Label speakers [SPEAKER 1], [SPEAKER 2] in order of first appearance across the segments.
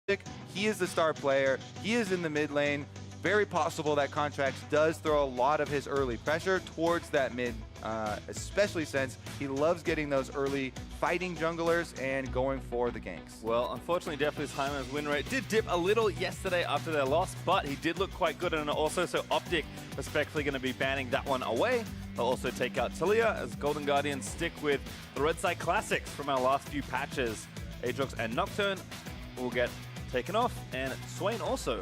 [SPEAKER 1] OpTic. He is the star player. He is in the mid lane. Very possible that Contracts does throw a lot of his early pressure towards that mid, especially since he loves getting those early fighting junglers and going for the ganks.
[SPEAKER 2] Well, unfortunately, Deathly's Heimer's win rate did dip a little yesterday after their loss, but he did look quite good, and also so OpTic respectfully going to be banning that one away. They'll also take out Talia as Golden Guardians stick with the Red Side Classics from our last few patches. Aatrox and Nocturne will get taken off, and Swain also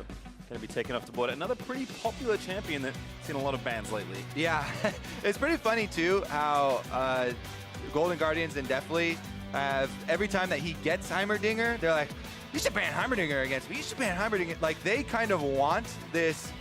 [SPEAKER 2] going to be taken off the board. Another pretty popular champion that's seen a lot of bans lately.
[SPEAKER 1] Yeah, it's pretty funny too how Golden Guardians and Deathly have, every time that he gets Heimerdinger, they're like, you should ban Heimerdinger against me, you should ban Heimerdinger. Like, they kind of want this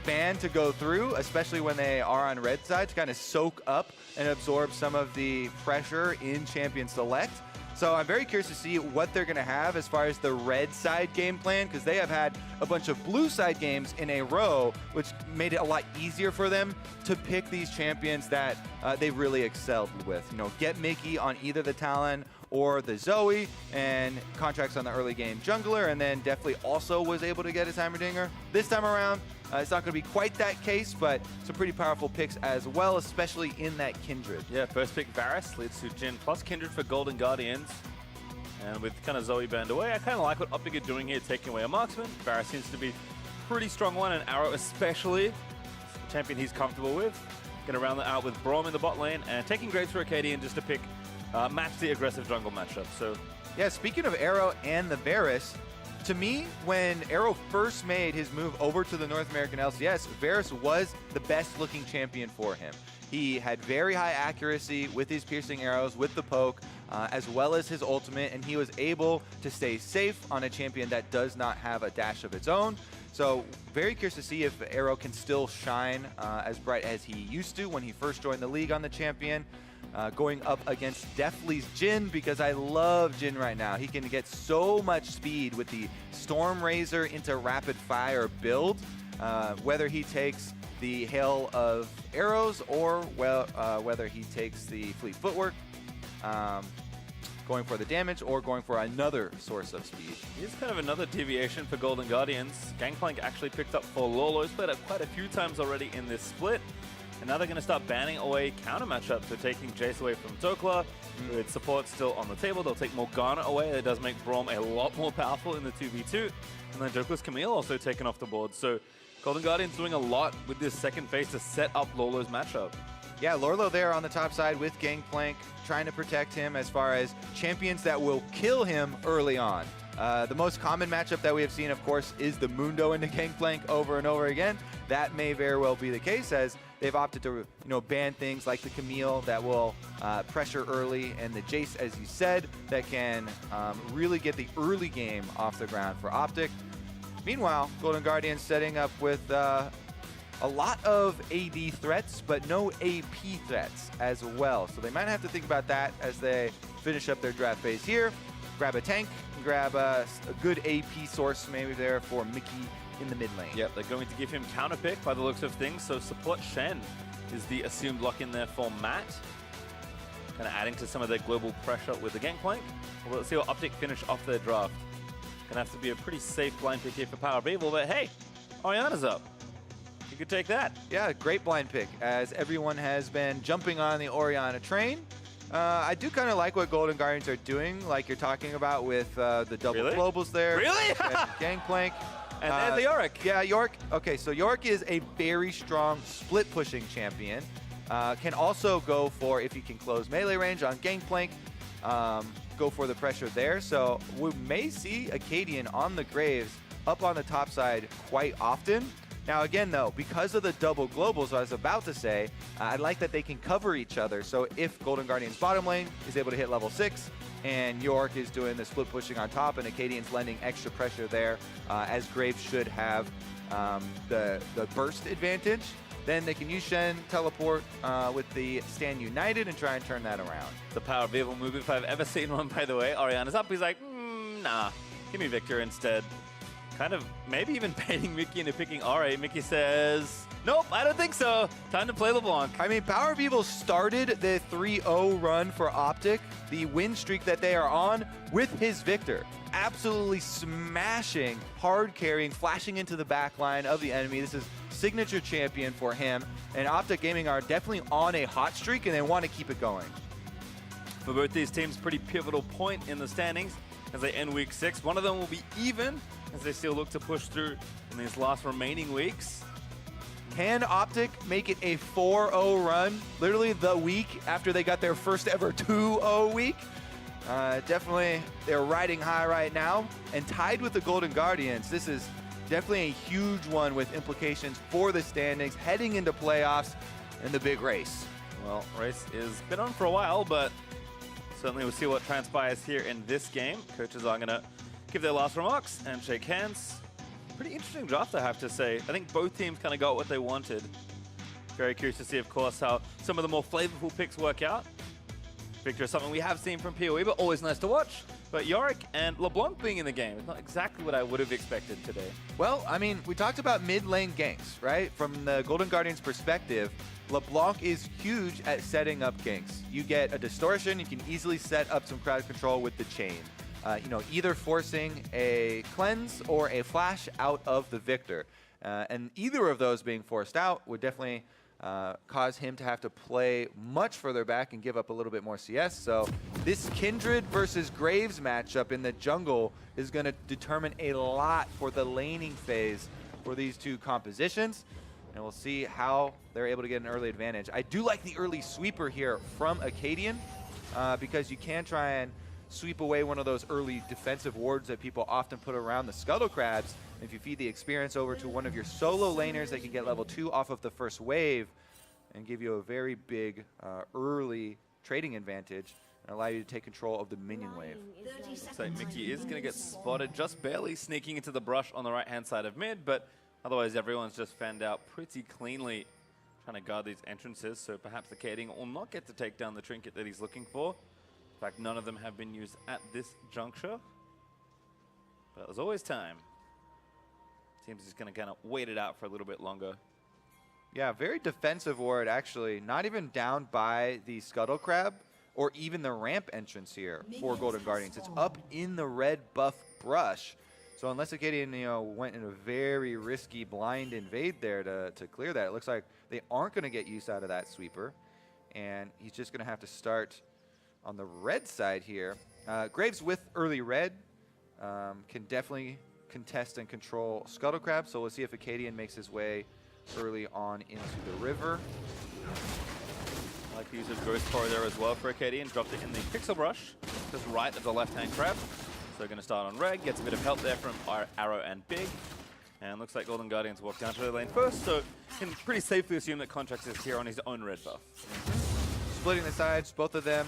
[SPEAKER 1] ban to go through, especially when they are on red side, to kind of soak up and absorb some of the pressure in Champion Select. So I'm very curious to see what they're going to have as far as the red side game plan, because they have had a bunch of blue side games in a row, which made it a lot easier for them to pick these champions that they really excelled with. You know, get Mickey on either the Talon or the Zoe, and Contracts on the early game jungler, and then Deathly also was able to get his Heimerdinger. This time around, it's not going to be quite that case, but some pretty powerful picks as well, especially in that Kindred.
[SPEAKER 2] Yeah, first pick Varus leads to Jhin plus Kindred for Golden Guardians. And with kind of Zoe banned away, I kind of like what OpTic are doing here, taking away a marksman. Varus seems to be a pretty strong one, and Arrow especially, a champion he's comfortable with. Going to round that out with Braum in the bot lane, and taking Graves for Acadian just to pick match the aggressive jungle matchup. So
[SPEAKER 1] yeah, speaking of Arrow and the Varus, to me, when Arrow first made his move over to the North American LCS, Varus was the best looking champion for him. He had very high accuracy with his piercing arrows, with the poke, as well as his ultimate, and he was able to stay safe on a champion that does not have a dash of its own. So very curious to see if Arrow can still shine as bright as he used to when he first joined the league on the champion. Going up against Deathly's Jhin, because I love Jhin right now. He can get so much speed with the Storm Razor into rapid fire build, whether he takes the hail of arrows or whether he takes the fleet footwork, going for the damage or going for another source of speed.
[SPEAKER 2] Here's kind of another deviation for Golden Guardians. Gangplank actually picked up for Lolo. He's played it quite a few times already in this split. And now they're going to start banning away counter matchups. So taking Jace away from Tokla, with support still on the table. They'll take Morgana away. That does make Braum a lot more powerful in the 2v2. And then Joker's Camille also taken off the board. So Golden Guardians doing a lot with this second phase to set up Lolo's matchup.
[SPEAKER 1] Yeah, Lorlo there on the top side with Gangplank, trying to protect him as far as champions that will kill him early on. The most common matchup that we have seen, of course, is the Mundo into Gangplank over and over again. That may very well be the case, as they've opted to ban things like the Camille that will pressure early, and the Jace, as you said, that can really get the early game off the ground for OpTic. Meanwhile, Golden Guardians setting up with a lot of AD threats, but no AP threats as well. So they might have to think about that as they finish up their draft phase here. Grab a tank, grab a good AP source maybe there for Mickey in the mid lane.
[SPEAKER 2] Yep, they're going to give him counter pick by the looks of things. So support Shen is the assumed lock in there for Matt. Kind of adding to some of their global pressure with the Gangplank. Well, let's see what OpTic finish off their draft. Gonna have to be a pretty safe blind pick here for Power of Evil, but hey, Orianna's up. You could take that.
[SPEAKER 1] Yeah, great blind pick, as everyone has been jumping on the Orianna train. I do kind of like what Golden Guardians are doing, like you're talking about with the double globals there.
[SPEAKER 2] Really?
[SPEAKER 1] Gangplank.
[SPEAKER 2] And the Yorick.
[SPEAKER 1] Yeah, Yorick. Okay, so Yorick is a very strong split pushing champion. Can also go for, if he can close melee range on Gangplank, go for the pressure there. So we may see Acadian on the Graves up on the top side quite often. Now again though, because of the double globals, I was about to say, I like that they can cover each other. So if Golden Guardian's bottom lane is able to hit level 6, and York is doing the split pushing on top, and Acadian's lending extra pressure there, as Graves should have the burst advantage, then they can use Shen, teleport with the Stand United, and try and turn that around.
[SPEAKER 2] The Power of Evil move, if I've ever seen one, by the way. Orianna's up. He's like, nah, give me Victor instead. Kind of maybe even baiting Mickey into picking RA. Mickey says, Nope, I don't think so. Time to play LeBlanc.
[SPEAKER 1] I mean, Power of Evil started the 3-0 run for OpTic, the win streak that they are on, with his Victor. Absolutely smashing, hard carrying, flashing into the back line of the enemy. This is signature champion for him. And OpTic Gaming are definitely on a hot streak, and they want to keep it going.
[SPEAKER 2] For both these teams, pretty pivotal point in the standings as they end week 6. One of them will be even as they still look to push through in these last remaining weeks.
[SPEAKER 1] Can OpTic make it a 4-0 run, literally the week after they got their first ever 2-0 week? Definitely, they're riding high right now, and tied with the Golden Guardians. This is definitely a huge one with implications for the standings, heading into playoffs and the big race.
[SPEAKER 2] Well, race has been on for a while, but certainly we'll see what transpires here in this game. Coaches are going to give their last remarks and shake hands. Pretty interesting draft, I have to say. I think both teams kind of got what they wanted. Very curious to see, of course, how some of the more flavorful picks work out. Victor is something we have seen from PoE, but always nice to watch. But Yorick and LeBlanc being in the game is not exactly what I would have expected today.
[SPEAKER 1] Well, I mean, we talked about mid-lane ganks, right? From the Golden Guardians perspective, LeBlanc is huge at setting up ganks. You get a distortion, you can easily set up some crowd control with the chain. You know, either forcing a cleanse or a flash out of the Victor. And either of those being forced out would definitely cause him to have to play much further back and give up a little bit more CS. So this Kindred versus Graves matchup in the jungle is going to determine a lot for the laning phase for these two compositions. And we'll see how they're able to get an early advantage. I do like the early sweeper here from Acadian because you can try and sweep away one of those early defensive wards that people often put around the Scuttle Crabs. If you feed the experience over to one of your solo laners, they can get level 2 off of the first wave and give you a very big early trading advantage and allow you to take control of the minion wave.
[SPEAKER 2] So Mickey is going to get spotted just barely sneaking into the brush on the right-hand side of mid, but otherwise everyone's just fanned out pretty cleanly trying to guard these entrances, so perhaps the Acadian will not get to take down the trinket that he's looking for. In fact, none of them have been used at this juncture. But there's always time. Team's just going to kind of wait it out for a little bit longer.
[SPEAKER 1] Yeah, very defensive ward, actually. Not even down by the Scuttle Crab or even the ramp entrance here for Golden Guardians. It's up in the red buff brush. So unless Acadian, you know, went in a very risky blind invade there to clear that, it looks like they aren't going to get use out of that sweeper. And he's just going to have to start on the red side here. Graves with early red can definitely contest and control Scuttle Crab, so we'll see if Acadian makes his way early on into the river.
[SPEAKER 2] I like the use of Ghost Core there as well for Acadian. Dropped it in the Pixel Brush, just right of the left-hand crab. So going to start on red, gets a bit of help there from Arrow and Big. And looks like Golden Guardians walk down to the lane first, so can pretty safely assume that Contracts is here on his own red buff.
[SPEAKER 1] Splitting the sides, both of them,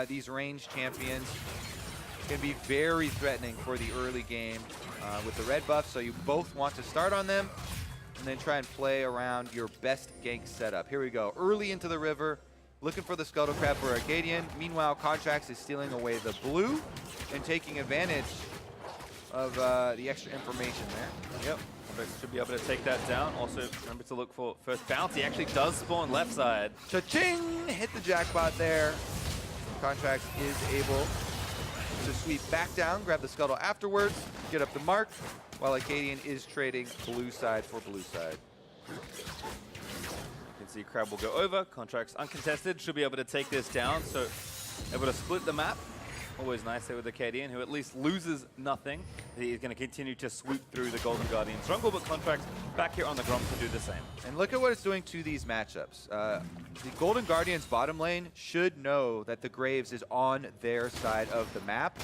[SPEAKER 1] these ranged champions can be very threatening for the early game with the red buff, so you both want to start on them and then try and play around your best gank setup. Here we go, early into the river, looking for the Scuttle Crab for Acadian. Meanwhile, Contracts is stealing away the blue and taking advantage of the extra information there.
[SPEAKER 2] Yep. Should be able to take that down. Also, remember to look for first bounce. He actually does spawn left side.
[SPEAKER 1] Cha-ching! Hit the jackpot there. Contracts is able to sweep back down, grab the Scuttle afterwards, get up the mark, while Acadian is trading blue side for blue side.
[SPEAKER 2] You can see Crab will go over. Contracts uncontested. Should be able to take this down. So able to split the map. Always nice there with Acadian, who at least loses nothing. He's going to continue to sweep through the Golden Guardian jungle, but Contracts back here on the Grump to do the same.
[SPEAKER 1] And look at what it's doing to these matchups. The Golden Guardians bottom lane should know that the Graves is on their side of the map,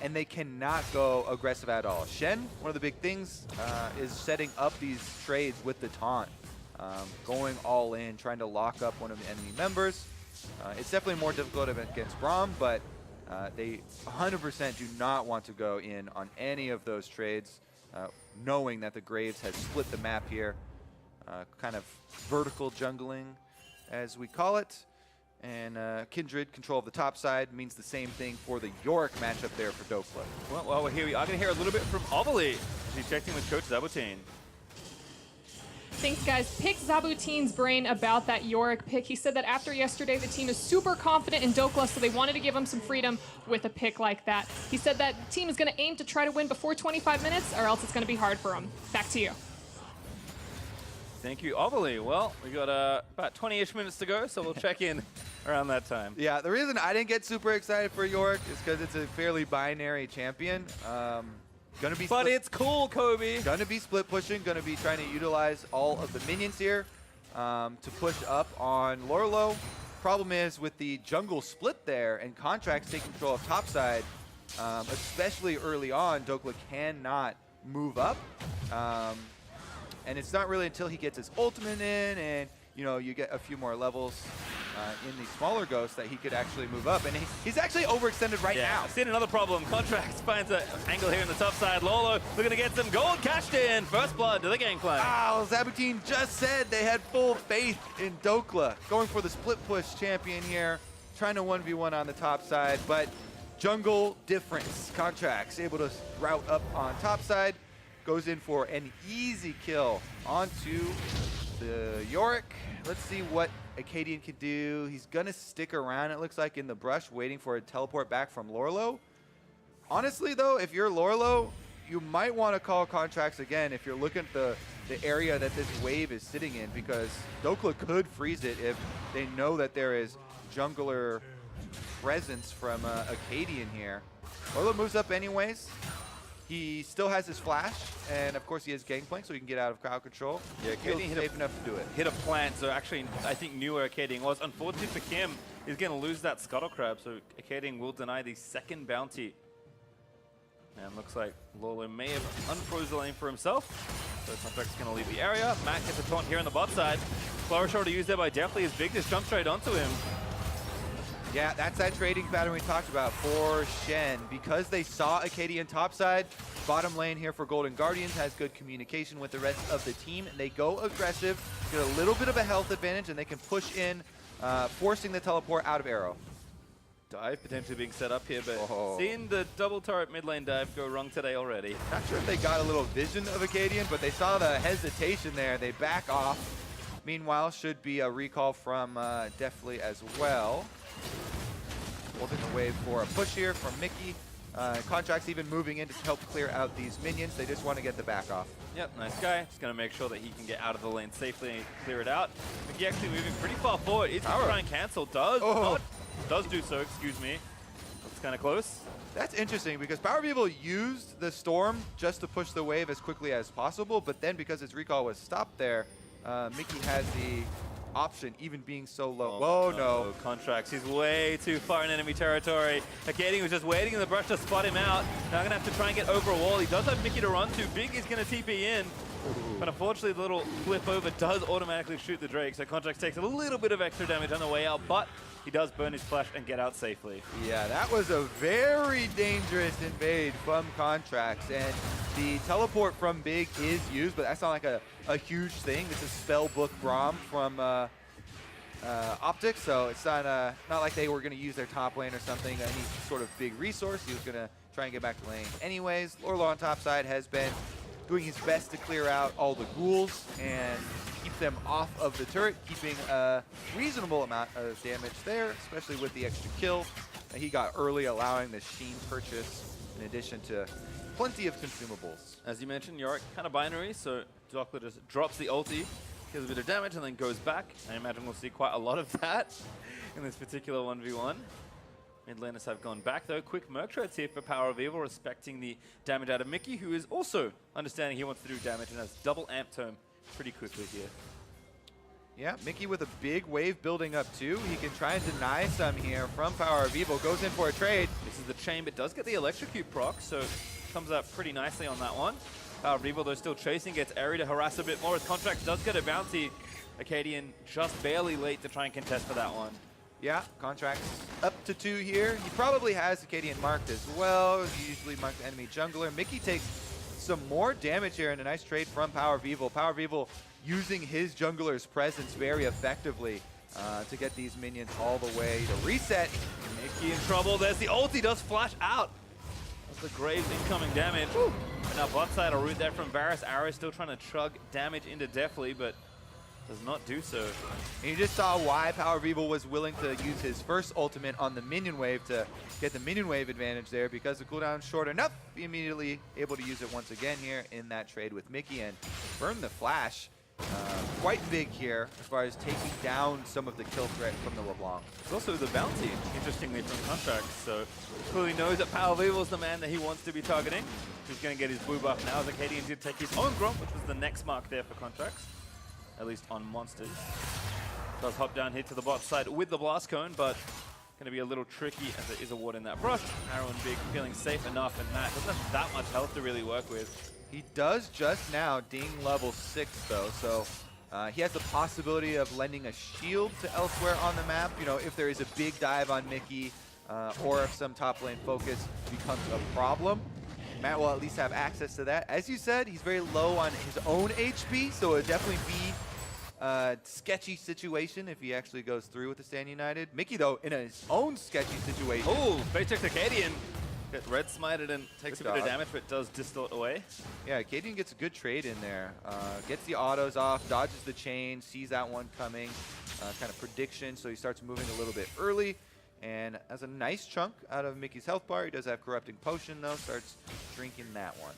[SPEAKER 1] and they cannot go aggressive at all. Shen, one of the big things, is setting up these trades with the taunt, going all in, trying to lock up one of the enemy members. It's definitely more difficult against Braum, but they 100% do not want to go in on any of those trades, knowing that the Graves has split the map here. Kind of vertical jungling, as we call it. And Kindred, control of the top side, means the same thing for the Yorick matchup there for Dofla.
[SPEAKER 2] Well, while we're here, we are going to hear a little bit from Ovally as he checked in with Coach Zabotin.
[SPEAKER 3] Thanks, guys. Pick Zabuteen's brain about that Yorick pick. He said that after yesterday, the team is super confident in Dokla, so they wanted to give him some freedom with a pick like that. He said that team is going to aim to try to win before 25 minutes, or else it's going to be hard for him. Back to you.
[SPEAKER 2] Thank you, Overly. Well, we got about 20-ish minutes to go, so we'll check in around that time.
[SPEAKER 1] Yeah, the reason I didn't get super excited for Yorick is because it's a fairly binary champion.
[SPEAKER 2] But it's cool, Kobe.
[SPEAKER 1] Gonna be split pushing, gonna be trying to utilize all of the minions here to push up on Lorlo. Problem is with the jungle split there and Contracts taking control of topside, especially early on, Dokla cannot move up. And it's not really until he gets his ultimate in and you get a few more levels in the smaller ghosts that he could actually move up. And he's actually overextended right now.
[SPEAKER 2] I've seen another problem. Contracts finds an angle here in the top side. Lolo looking to get some gold cashed in. First blood to the gangplank.
[SPEAKER 1] Wow, Zabuteen just said they had full faith in Dokla. Going for the split push champion here. Trying to 1v1 on the top side, but jungle difference. Contracts able to route up on top side. Goes in for an easy kill onto the Yorick. Let's see what Acadian can do. He's going to stick around, it looks like, in the brush, waiting for a teleport back from Lorlo. Honestly, though, if you're Lorlo, you might want to call Contracts again if you're looking at the area that this wave is sitting in, because Dokla could freeze it if they know that there is jungler presence from Acadian here. Lorlo moves up anyways. He still has his flash, and of course he has Gangplank, so he can get out of crowd control.
[SPEAKER 2] Yeah, Acadian
[SPEAKER 1] safe enough to do it.
[SPEAKER 2] Hit a plant, so actually I think knew where Acadian was. Unfortunately for Kim, he's going to lose that Scuttle Crab, so Acadian will deny the second bounty. And looks like Lolo may have unfroze the lane for himself. So Contract's going to leave the area. Matt gets a taunt here on the bot side. Flourish already used there by Definitely his big, just jump straight onto him.
[SPEAKER 1] Yeah, that's that trading pattern we talked about for Shen. Because they saw Acadian topside, bottom lane here for Golden Guardians has good communication with the rest of the team. They go aggressive, get a little bit of a health advantage, and they can push in, forcing the teleport out of arrow.
[SPEAKER 2] Dive potentially being set up here, but seeing the double turret mid lane dive go wrong today already.
[SPEAKER 1] Not sure if they got a little vision of Acadian, but they saw the hesitation there. They back off. Meanwhile, should be a recall from Deftly as well. Holding the wave for a push here from Mickey. Contracts even moving in to help clear out these minions. They just want to get the back off.
[SPEAKER 2] Yep, nice guy. Just going to make sure that he can get out of the lane safely and clear it out. Mickey actually moving pretty far forward. Is going to try and cancel. Does do so, excuse me. That's kind of close.
[SPEAKER 1] That's interesting because Power People used the Storm just to push the wave as quickly as possible, but then because its recall was stopped there, Mickey has the option, even being so low. Whoa, no.
[SPEAKER 2] Contracts. He's way too far in enemy territory. Acadian was just waiting in the brush to spot him out. Now going to have to try and get over a wall. He does have Mickey to run to. Big is going to TP in. But unfortunately, the little flip over does automatically shoot the Drake, so Contracts takes a little bit of extra damage on the way out, but he does burn his flash and get out safely. Yeah,
[SPEAKER 1] that was a very dangerous invade from Contracts, and the teleport from Big is used, but that's not like a huge thing. This is Spellbook Braum from OpTic, so it's not like they were going to use their top lane or something, any sort of big resource. He was going to try and get back to lane anyways. Lorlo on top side has been doing his best to clear out all the ghouls and keep them off of the turret, keeping a reasonable amount of damage there, especially with the extra kill that he got early, allowing the Sheen purchase in addition to plenty of consumables.
[SPEAKER 2] As you mentioned, Yorick kind of binary, so Dokla just drops the ulti, kills a bit of damage, and then goes back. I imagine we'll see quite a lot of that in this particular 1v1. Mid laners have gone back though. Quick Merc trades here for Power of Evil, respecting the damage out of Mickey, who is also understanding he wants to do damage and has double amp tome pretty quickly here.
[SPEAKER 1] Yeah, Mickey with a big wave building up too. He can try and deny some here from Power of Evil. Goes in for a trade.
[SPEAKER 2] This is the chain, but does get the electrocute proc, so comes up pretty nicely on that one. Power of Evil though still chasing, gets Airy to harass a bit more. His Contract does get a bounty. Acadian just barely late to try and contest for that one.
[SPEAKER 1] Yeah, Contracts up to 2 here. He probably has Acadian marked as well. He usually marks the enemy jungler. Mickey takes some more damage here and a nice trade from Power of Evil. Power of Evil using his jungler's presence very effectively to get these minions all the way to reset.
[SPEAKER 2] Mickey in trouble. There's the ulti, does flash out. the Graves incoming damage. Woo. And now bot side, a root there from Varus. Arrow still trying to chug damage into Deathly, but does not do so.
[SPEAKER 1] And you just saw why Power of Evil was willing to use his first ultimate on the minion wave to get the minion wave advantage there, because the cooldown's short enough. He immediately able to use it once again here in that trade with Mickey and burn the flash. Quite big here as far as taking down some of the kill threat from the LeBlanc.
[SPEAKER 2] It's also the bounty, interestingly, from Contracts. So clearly knows that Power of Evil is the man that he wants to be targeting. He's going to get his blue buff now. Acadian did take his own Gromp, which was the next mark there for Contracts, at least on Monsters. Does hop down here to the bot side with the Blast Cone, but going to be a little tricky as there is a ward in that brush. Arrow and Big feeling safe enough, and Matt doesn't have that much health to really work with.
[SPEAKER 1] He does just now ding level 6 though, so he has the possibility of lending a shield to elsewhere on the map, you know, if there is a big dive on Mickey, or if some top lane focus becomes a problem. Matt will at least have access to that. As you said, he's very low on his own HP, so it would definitely be a sketchy situation if he actually goes through with the Stand United. Mickey, though, in his own sketchy situation.
[SPEAKER 2] Oh, face check to Acadian. Gets red smited and takes
[SPEAKER 1] Good
[SPEAKER 2] a bit of
[SPEAKER 1] dodge.
[SPEAKER 2] damage, but does distort away.
[SPEAKER 1] Yeah, Acadian gets a good trade in there. Gets the autos off, dodges the chain, sees that one coming. Kind of prediction, so he starts moving a little bit early. And as a nice chunk out of Mickey's health bar, he does have Corrupting Potion, though, starts drinking that one.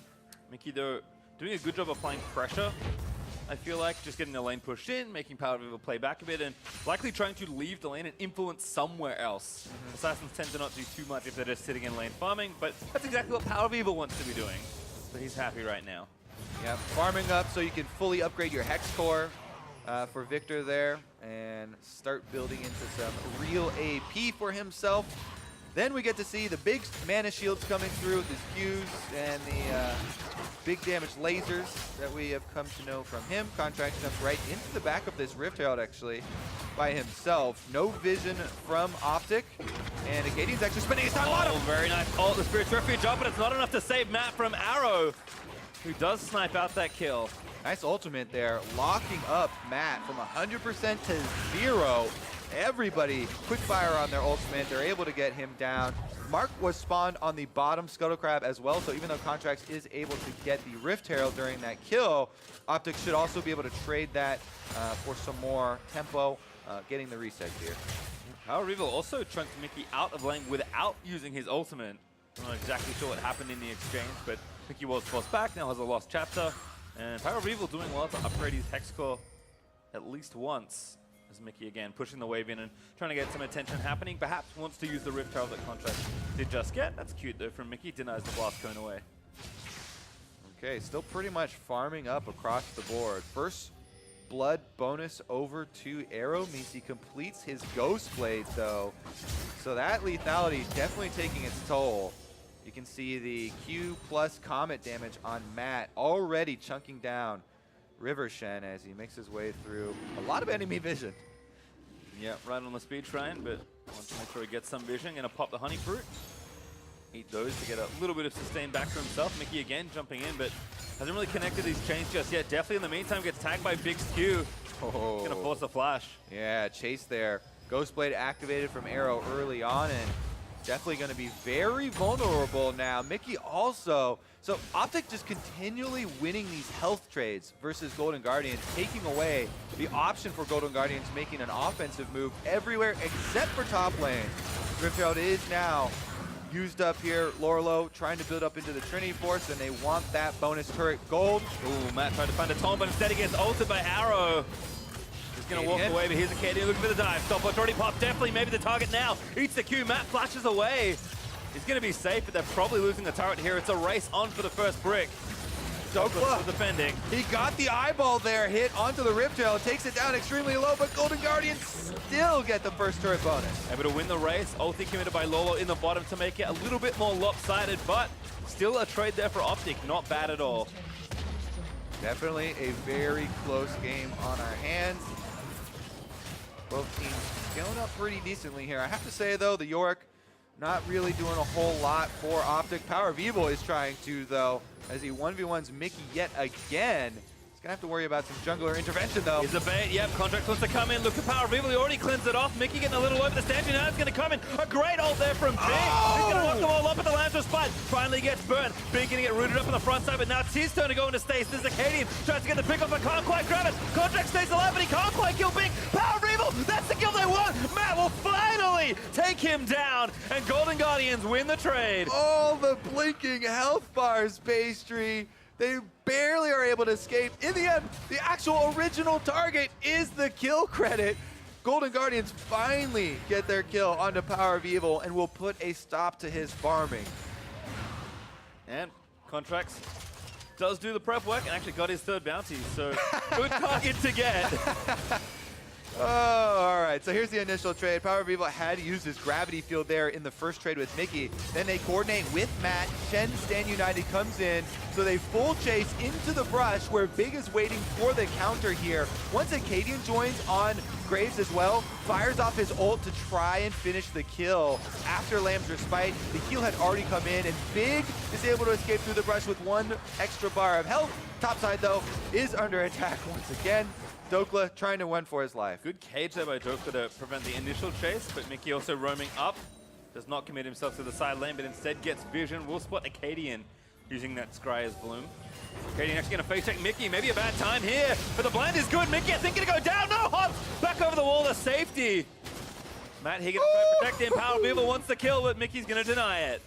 [SPEAKER 2] Mickey, though, doing a good job applying pressure. I feel like just getting the lane pushed in, making Power of Evil play back a bit, and likely trying to leave the lane and influence somewhere else. Assassins tend to not do too much if they're just sitting in lane farming, but that's exactly what Power of Evil wants to be doing. So he's happy right now.
[SPEAKER 1] Yeah, farming up so you can fully upgrade your Hex Core for Victor there and start building into some real AP for himself. Then we get to see the big mana shields coming through with his Qs and the big damage lasers that we have come to know from him. Contract jumps right into the back of this Rift Herald actually by himself. No vision from OpTic, and Acadian's actually spending his time on him.
[SPEAKER 2] Very nice ult, the Spirit's Refuge up, but it's not enough to save Matt from Arrow, who does snipe out that kill.
[SPEAKER 1] Nice ultimate there, locking up Matt from 100% to 0. Everybody quickfire on their ultimate. They're able to get him down. Mark was spawned on the bottom Scuttle Crab as well, so even though Contracts is able to get the Rift Herald during that kill, OpTic should also be able to trade that for some more tempo, getting the reset here.
[SPEAKER 2] Power of Evil also chunked Mickey out of lane without using his ultimate. I'm not exactly sure what happened in the exchange, but Mickey was forced back, now has a lost chapter. And Power of Evil doing well to upgrade his Hex Core at least once. As Mickey again pushing the wave in and trying to get some attention happening. Perhaps wants to use the Rift Herald that Contract did just get. That's cute though from Mickey, denies the Blast Cone away.
[SPEAKER 1] Okay, still pretty much farming up across the board. First blood bonus over to Arrow means he completes his Ghost Blade though. So that lethality is definitely taking its toll. You can see the Q plus Comet damage on Matt already chunking down River Shen as he makes his way through a lot of enemy vision.
[SPEAKER 2] Yeah, right on the speed train, but wants to make sure he gets some vision. Gonna pop the honey fruit. Eat those to get a little bit of sustain back for himself. Mickey again jumping in, but hasn't really connected these chains just yet. Definitely in the meantime gets tagged by Big Skew.
[SPEAKER 1] Oh.
[SPEAKER 2] Gonna force a flash.
[SPEAKER 1] Yeah, chase there. Ghost Blade activated from Arrow early on and definitely going to be very vulnerable now. Mickey also, so OpTic just continually winning these health trades versus Golden Guardians, taking away the option for Golden Guardians making an offensive move everywhere except for top lane. Rift Herald is now used up here. Lorlo trying to build up into the Trinity Force, and they want that bonus turret gold.
[SPEAKER 2] Ooh, Matt tried to find a taunt, but instead he gets ulted by Arrow. He's gonna walk away, but here's Acadian looking for the dive. Stopwatch already popped, definitely maybe the target now. Eats the Q, Matt flashes away. He's gonna be safe, but they're probably losing the turret here. It's a race on for the first brick.
[SPEAKER 1] Douglas
[SPEAKER 2] defending.
[SPEAKER 1] He got the eyeball there, hit onto the Rift Herald, takes it down extremely low, but Golden Guardians still get the first turret bonus.
[SPEAKER 2] Able to win the race. Ulti committed by Lolo in the bottom to make it a little bit more lopsided, but still a trade there for OpTic. Not bad at all.
[SPEAKER 1] Definitely a very close game on our hands. Both teams scaling up pretty decently here. I have to say, though, the Yorick not really doing a whole lot for OpTic. Power of Evil is trying to, though, as he 1v1s Mickey yet again. He's Gonna have to worry about some jungler intervention though.
[SPEAKER 2] Here's a bait. Yep, Contract wants to come in. Look at Power of Evil. He already cleansed it off. Mickey getting a little over the stand. Now it's going to come in. A great ult there from Big. He's going to lock them all up at the Lancer spot. Finally gets burned. Big going to get rooted up on the front side, but now it's his turn to go into stasis. Acadian tries to get the pick off, but can't quite grab it. Contract stays alive, but he can't quite kill Big. Power of Evil, that's the kill they want. Matt will finally take him down, and Golden Guardians win the trade.
[SPEAKER 1] All the blinking health bars, Pastry. They barely are able to escape. In the end, the actual original target is the kill credit. Golden Guardians finally get their kill onto Power of Evil and will put a stop to his farming.
[SPEAKER 2] And Contracts does do the prep work and actually got his third bounty, so good target to get.
[SPEAKER 1] Oh, all right. So here's the initial trade. Power of Evil had used his gravity field there in the first trade with Mickey. Then they coordinate with Matt. Shen Stand United comes in. So they full chase into the brush where Big is waiting for the counter here. Once Acadian joins on Graves as well, fires off his ult to try and finish the kill. After Lamb's Respite, the heal had already come in, and Big is able to escape through the brush with one extra bar of health. Topside, though, is under attack once again. Dokla trying to win for his life.
[SPEAKER 2] Good cage there by Dokla to prevent the initial chase, but Mickey also roaming up. Does not commit himself to the side lane, but instead gets vision. Will spot Acadian using that Scryer's Bloom. Acadian actually going to face check Mickey. Maybe a bad time here, but the blind is good. Mickey, I think, going to go down. No, hops back over the wall to safety. Matt Higgins trying to protect him. Power of Evil wants the kill, but Mickey's going to deny it.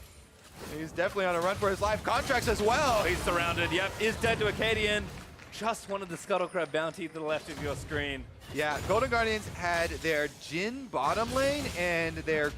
[SPEAKER 1] He's definitely on a run for his life. Contracts as well.
[SPEAKER 2] He's surrounded. Yep, is dead to Acadian. Just wanted the Scuttle Crab bounty to the left of your screen.
[SPEAKER 1] Yeah, Golden Guardians had their Jhin bottom lane and their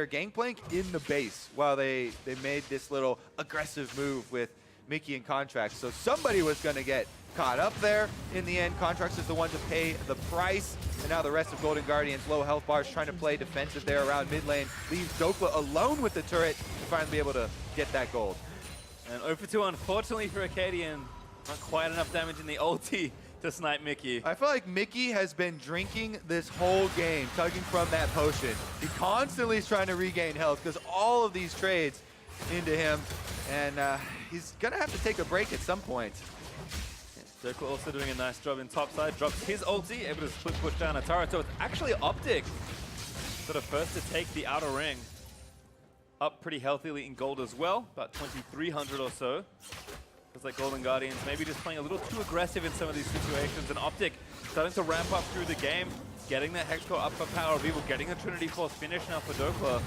[SPEAKER 1] Gangplank in the base while they made this little aggressive move with Mickey and Contracts. So somebody was going to get caught up there. In the end, Contracts is the one to pay the price. And now the rest of Golden Guardians, low health bars, trying to play defensive there around mid lane, leaves Dokla alone with the turret to finally be able to get that gold.
[SPEAKER 2] And 0 for 2, unfortunately for Acadian. Not quite enough damage in the ulti to snipe Mickey.
[SPEAKER 1] I feel like Mickey has been drinking this whole game, tugging from that potion. He constantly is trying to regain health because all of these trades into him, and he's going to have to take a break at some point.
[SPEAKER 2] Dokla also doing a nice job in topside. Drops his ulti, able to split push down a turret. So it's actually OpTic sort of first to take the outer ring. Up pretty healthily in gold as well, about 2,300 or so. Looks like Golden Guardians maybe just playing a little too aggressive in some of these situations, and OpTic starting to ramp up through the game, getting that Hex Core up for Power of Evil, getting a Trinity Force finish now for Dokla.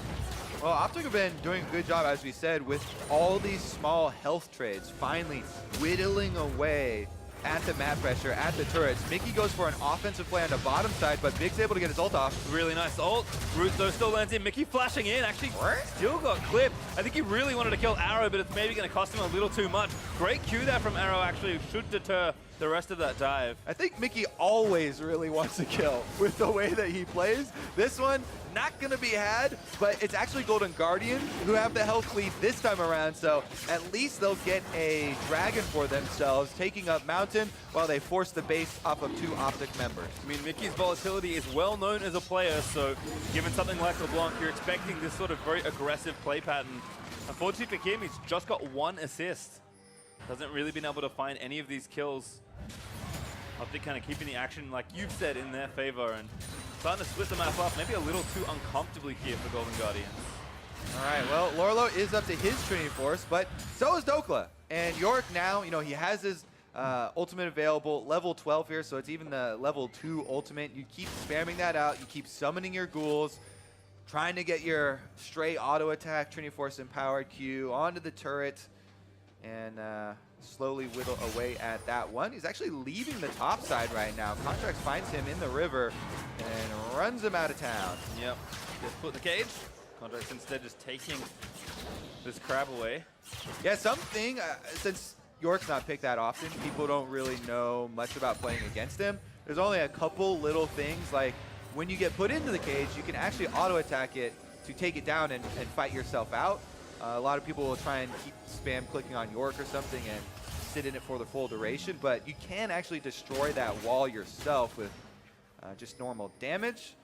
[SPEAKER 1] Well, OpTic have been doing a good job, as we said, with all these small health trades, finally whittling away at the map pressure, at the turrets. Mickey goes for an offensive play on the bottom side, but Big's able to get his ult off.
[SPEAKER 2] Really nice ult. Root though still lands in. Mickey flashing in, actually still got clipped. I think he really wanted to kill Arrow, but it's maybe going to cost him a little too much. Great Q there from Arrow, actually should deter the rest of that dive.
[SPEAKER 1] I think Mickey always really wants to kill with the way that he plays. This one, not going to be had, but it's actually Golden Guardian who have the health lead this time around, so at least they'll get a dragon for themselves, taking up Mountain while they force the base off of 2 OpTic members.
[SPEAKER 2] I mean, Mickey's volatility is well known as a player, so given something like LeBlanc, you're expecting this sort of very aggressive play pattern. Unfortunately for him, he's just got 1 assist. Hasn't really been able to find any of these kills. OpTic kind of keeping the action, like you've said, in their favor, and starting to split the map up, maybe a little too uncomfortably here for Golden Guardians.
[SPEAKER 1] All right, well, Lorlo is up to his Trinity Force, but so is Dokla. And Yorick now, you know, he has his ultimate available, level 12 here, so it's even the level 2 ultimate. You keep spamming that out, you keep summoning your ghouls, trying to get your stray auto attack, Trinity Force empowered Q onto the turret, and slowly whittle away at that one. He's actually leaving the top side right now. Contracts finds him in the river and runs him out of town.
[SPEAKER 2] Yep, just put the cage. Contracts instead just taking this crab away.
[SPEAKER 1] Yeah, something, since York's not picked that often, people don't really know much about playing against him. There's only a couple little things, like when you get put into the cage, you can actually auto attack it to take it down and fight yourself out. A lot of people will try and keep spam clicking on York or something and sit in it for the full duration, but you can actually destroy that wall yourself with just normal damage.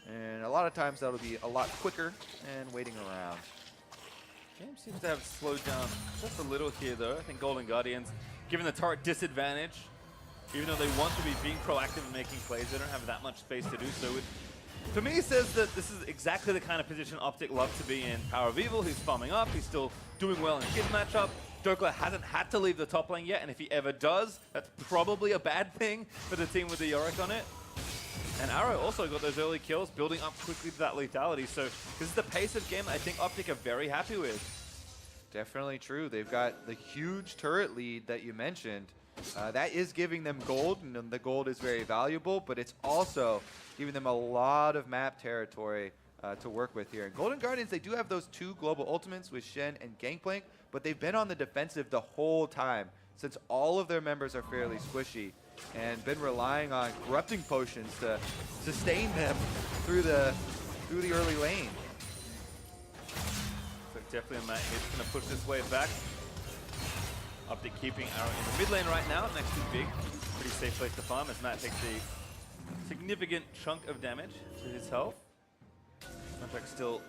[SPEAKER 1] And a lot of times that'll be a lot quicker and waiting around.
[SPEAKER 2] Game seems to have slowed down just a little here, though. I think Golden Guardians, given the turret disadvantage, even though they want to be being proactive and making plays, they don't have that much space to do so. For me, it says that this is exactly the kind of position OpTic love to be in. Power of Evil, who's farming up, he's still doing well in his matchup. Dokla hasn't had to leave the top lane yet, and if he ever does, that's probably a bad thing for the team with the Yorick on it. And Arrow also got those early kills, building up quickly to that lethality. So this is the pace of game I think OpTic are very happy with.
[SPEAKER 1] Definitely true. They've got the huge turret lead that you mentioned. That is giving them gold, and the gold is very valuable, but it's also giving them a lot of map territory to work with here. And Golden Guardians, they do have those 2 global ultimates with Shen and Gangplank, but they've been on the defensive the whole time since all of their members are fairly squishy and been relying on corrupting potions to sustain them through the early lane.
[SPEAKER 2] So definitely a Matt Hit's going to push this wave back. OpTic keeping Arrow in the mid lane right now, next to Big. Pretty safe place to farm as Matt takes a significant chunk of damage to his health. Contract still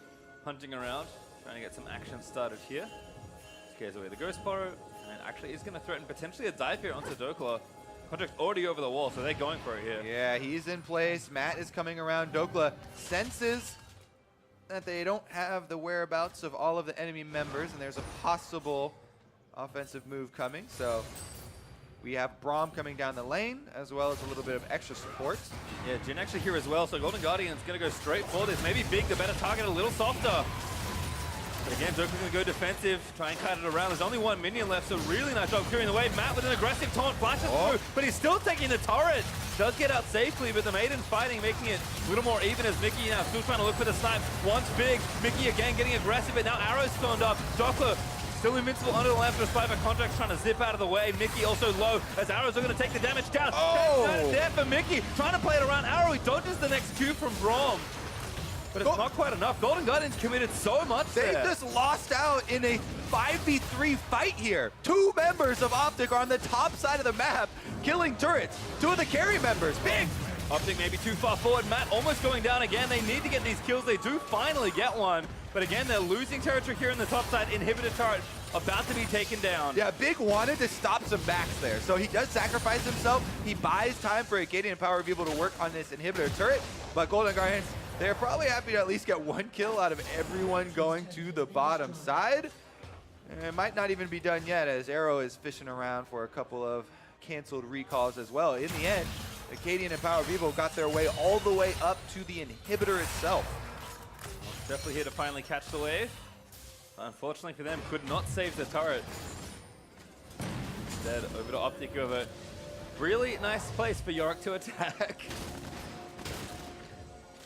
[SPEAKER 2] hunting around, trying to get some action started here. Scares away the Ghost Borrow, and actually is going to threaten potentially a dive here onto Dokla. Contract's already over the wall, so they're going for it here.
[SPEAKER 1] Yeah, he's in place. Matt is coming around. Dokla senses that they don't have the whereabouts of all of the enemy members, and there's a possible offensive move coming. So we have Braum coming down the lane, as well as a little bit of extra support.
[SPEAKER 2] Yeah, Jin actually here as well, so Golden Guardian's going to go straight for this. Maybe Big, the better target, a little softer. But again, Dokla's going to go defensive, try and cut it around. There's only 1 minion left, so really nice job clearing the way. Matt with an aggressive taunt flashes through, but he's still taking the turret. Does get out safely, but the Maiden fighting, making it a little more even as Mickey now still trying to look for the snipe. Once Big, Mickey again getting aggressive, but now Arrow's spawned up. Dokla still invincible under the left despite the Contract trying to zip out of the way. Mickey also low as Arrows are going to take the damage down. That's there for Mickey, trying to play it around Arrow. He dodges the next Q from Braum. But it's not quite enough. Golden Guardians committed so much
[SPEAKER 1] They
[SPEAKER 2] there.
[SPEAKER 1] just lost out in a 5v3 fight here. 2 members of OpTic are on the top side of the map, killing turrets. 2 of the carry members. Big!
[SPEAKER 2] OpTic maybe too far forward. Matt almost going down again. They need to get these kills. They do finally get one. But again, they're losing territory here in the top side. Inhibitor turret about to be taken down.
[SPEAKER 1] Yeah, Big wanted to stop some backs there, so he does sacrifice himself. He buys time for Acadian and Power of Evil to work on this inhibitor turret, but Golden Guardians, they're probably happy to at least get 1 kill out of everyone going to the bottom side. And it might not even be done yet, as Arrow is fishing around for a couple of canceled recalls as well. In the end, Acadian and Power of Evil got their way all the way up to the inhibitor itself.
[SPEAKER 2] Definitely here to finally catch the wave. Unfortunately for them, could not save the turret. Instead, over to OpTic over. Really nice place for Yorick to attack.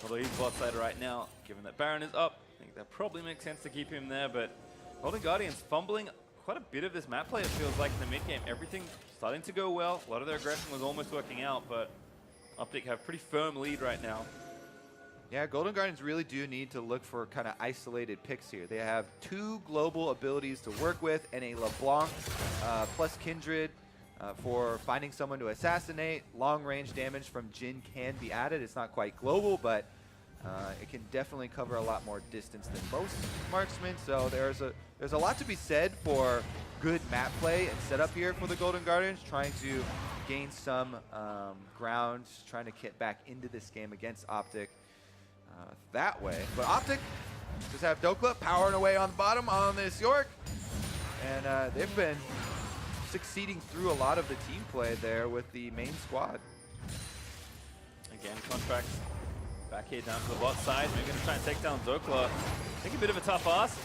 [SPEAKER 2] Although he's bot side right now, given that Baron is up, I think that probably makes sense to keep him there, but Golden Guardians fumbling quite a bit of this map play, it feels like, in the mid game. Everything starting to go well. A lot of their aggression was almost working out, but OpTic have pretty firm lead right now.
[SPEAKER 1] Yeah, Golden Guardians really do need to look for kind of isolated picks here. They have 2 global abilities to work with and a LeBlanc plus Kindred for finding someone to assassinate. Long-range damage from Jin can be added. It's not quite global, but it can definitely cover a lot more distance than most marksmen. So there's a lot to be said for good map play and setup here for the Golden Guardians, trying to gain some ground, trying to get back into this game against OpTic that way. But OpTic just have Dokla powering away on the bottom on this Yorick, and they've been succeeding through a lot of the team play there with the main squad.
[SPEAKER 2] Again, Contract back here down to the bot side. Maybe going to try and take down Dokla. I think a bit of a tough ask.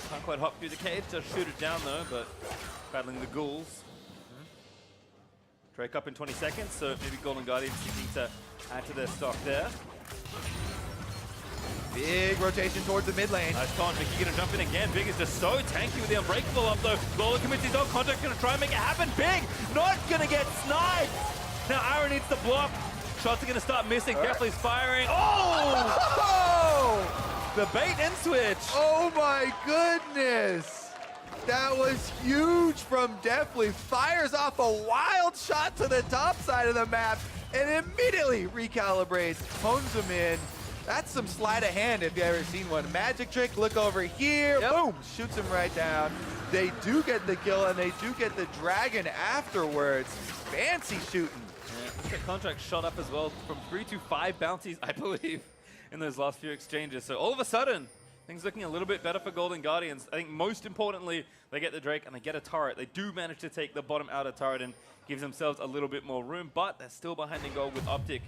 [SPEAKER 2] Can't quite hop through the cage, just shoot it down though, but battling the ghouls. Drake up in 20 seconds, so maybe Golden Guardians seeking to add to their stock there.
[SPEAKER 1] Big rotation towards the mid lane.
[SPEAKER 2] Nice taunt. Mickey gonna jump in again. Big is just so tanky with the Unbreakable up though. Lola commits his own. Contract gonna try and make it happen. Big not gonna get sniped. Now Aaron needs to block. Shots are gonna start missing. Definitely's firing. Oh! The bait and switch.
[SPEAKER 1] Oh my goodness! That was huge from Deathly. Fires off a wild shot to the top side of the map and immediately recalibrates, hones him in. That's some sleight of hand if you ever seen one. Magic trick, look over here, boom, shoots him right down. They do get the kill, and they do get the dragon afterwards. Fancy shooting.
[SPEAKER 2] Yeah, the contract shot up as well from 3 to 5 bounties, I believe, in those last few exchanges. So all of a sudden, things looking a little bit better for Golden Guardians. I think most importantly, they get the Drake and they get a turret. They do manage to take the bottom outer turret and give themselves a little bit more room, but they're still behind in goal with OpTic.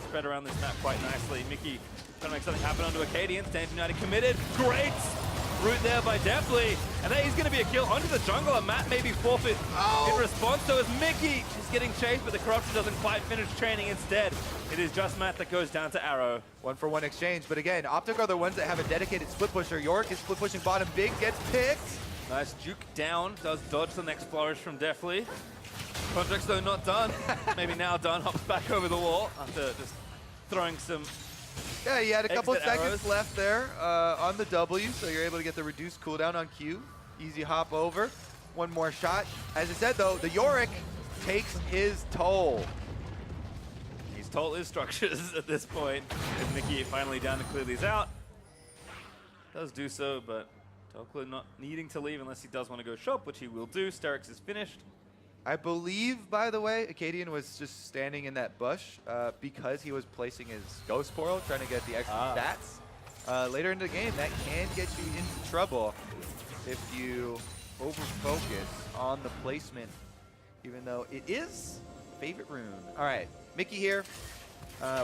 [SPEAKER 2] Spread around this map quite nicely. Mickey trying to make something happen onto Acadian. Stand United committed. Great route there by Deftly. And there is going to be a kill onto the jungler. Matt maybe forfeit in response. So is Mickey. She's getting chased, but the corruption doesn't quite finish training. Instead, it is just Matt that goes down to Arrow.
[SPEAKER 1] 1-for-1 exchange, but again, OpTic are the ones that have a dedicated split pusher. Yorick is split pushing bottom. Big gets picked.
[SPEAKER 2] Nice juke down. Does dodge the next flourish from Deftly. Contract's though not done. Maybe now done. Hops back over the wall after just throwing some.
[SPEAKER 1] Yeah, you had a couple of
[SPEAKER 2] exit
[SPEAKER 1] seconds
[SPEAKER 2] arrows
[SPEAKER 1] left there on the W, so you're able to get the reduced cooldown on Q. Easy hop over. One more shot. As I said though, the Yorick takes his toll.
[SPEAKER 2] He's told his structures at this point. Is Mickey finally down to clear these out? Does do so, but Tokla not needing to leave unless he does want to go shop, which he will do. Sterix is finished.
[SPEAKER 1] I believe, by the way, Acadian was just standing in that bush because he was placing his Ghost Portal, trying to get the extra stats. Later in the game, that can get you into trouble if you over-focus on the placement, even though it is favorite rune. All right, Mickey here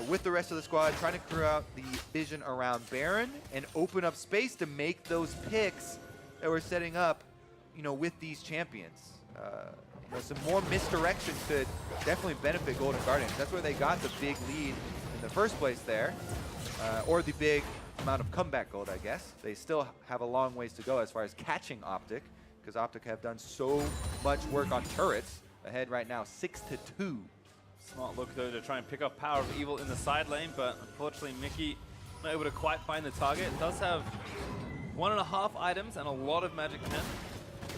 [SPEAKER 1] with the rest of the squad, trying to clear out the vision around Baron and open up space to make those picks that we're setting up, you know, with these champions. You know, some more misdirection could definitely benefit Golden Guardians. That's where they got the big lead in the first place there, or the big amount of comeback gold, I guess. They still have a long ways to go as far as catching OpTic, because OpTic have done so much work on turrets. Ahead right now, 6-2.
[SPEAKER 2] Smart look though to try and pick up Power of Evil in the side lane, but unfortunately Mickey not able to quite find the target. Does have 1.5 items and a lot of magic pen,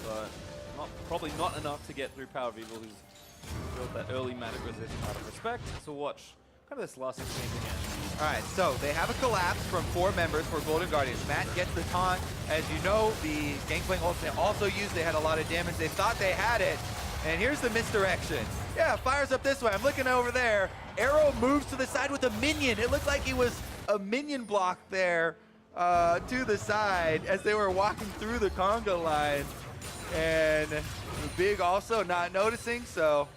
[SPEAKER 2] but probably not enough to get through Power of Evil, who's built that early magic resist out of respect. So watch kind of this last exchange again.
[SPEAKER 1] All right, so they have a collapse from 4 members for Golden Guardians. Matt gets the taunt. As you know, the Gangplank ultimate also used. They had a lot of damage. They thought they had it. And here's the misdirection. Yeah, fires up this way. I'm looking over there. Arrow moves to the side with a minion. It looked like he was a minion block there to the side as they were walking through the conga line. And Big also not noticing, so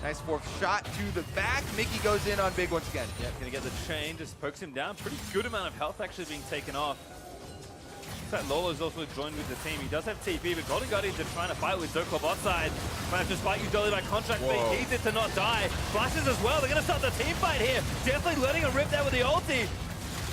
[SPEAKER 1] nice fourth shot to the back. Mickey goes in on Big once again.
[SPEAKER 2] Yeah, gonna get the chain, just pokes him down. Pretty good amount of health actually being taken off. That Lolo's also joined with the team. He does have TP, but Golden Guardians are trying to fight with Zerkov outside. Might have to spike you Dolly by contract, but he needs it to not die. Flashes as well. They're gonna start the team fight here. Definitely letting him rip that with the ulti.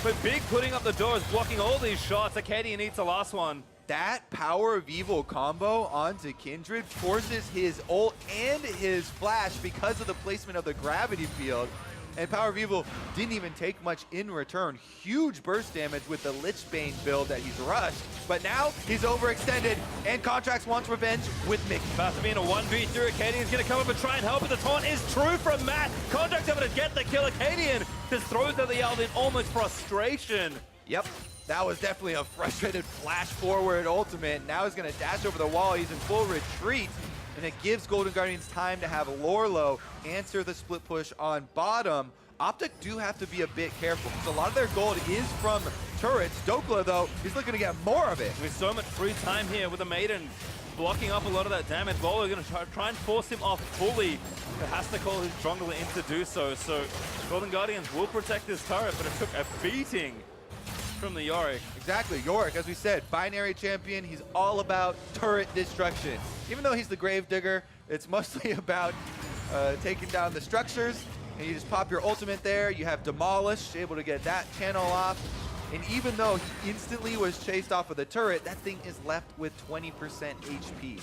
[SPEAKER 2] But Big putting up the doors, blocking all these shots. Acadian needs the last one.
[SPEAKER 1] That Power of Evil combo onto Kindred forces his ult and his flash because of the placement of the gravity field. And Power of Evil didn't even take much in return. Huge burst damage with the Lichbane build that he's rushed. But now he's overextended, and Contracts wants revenge with Mickey.
[SPEAKER 2] About to be in a 1v3. Acadian's going to come up and try and help, but the taunt is true from Matt. Contract's able to get the kill. Acadian just throws out the Yeld in almost frustration.
[SPEAKER 1] Yep, that was definitely a frustrated flash forward ultimate. Now he's going to dash over the wall. He's in full retreat. And it gives Golden Guardians time to have Lorlo answer the split push on bottom. OpTic do have to be a bit careful because a lot of their gold is from turrets. Dokla, though, he's looking to get more of it.
[SPEAKER 2] With so much free time here with the Maiden blocking up a lot of that damage, Lolo going to try and force him off fully. He has to call his jungler in to do so. So Golden Guardians will protect this turret, but it took a beating from the Yorick.
[SPEAKER 1] Exactly, Yorick, as we said, binary champion. He's all about turret destruction. Even though he's the Gravedigger, it's mostly about taking down the structures. And you just pop your ultimate there. You have Demolish, able to get that channel off. And even though he instantly was chased off of the turret, that thing is left with 20% HP.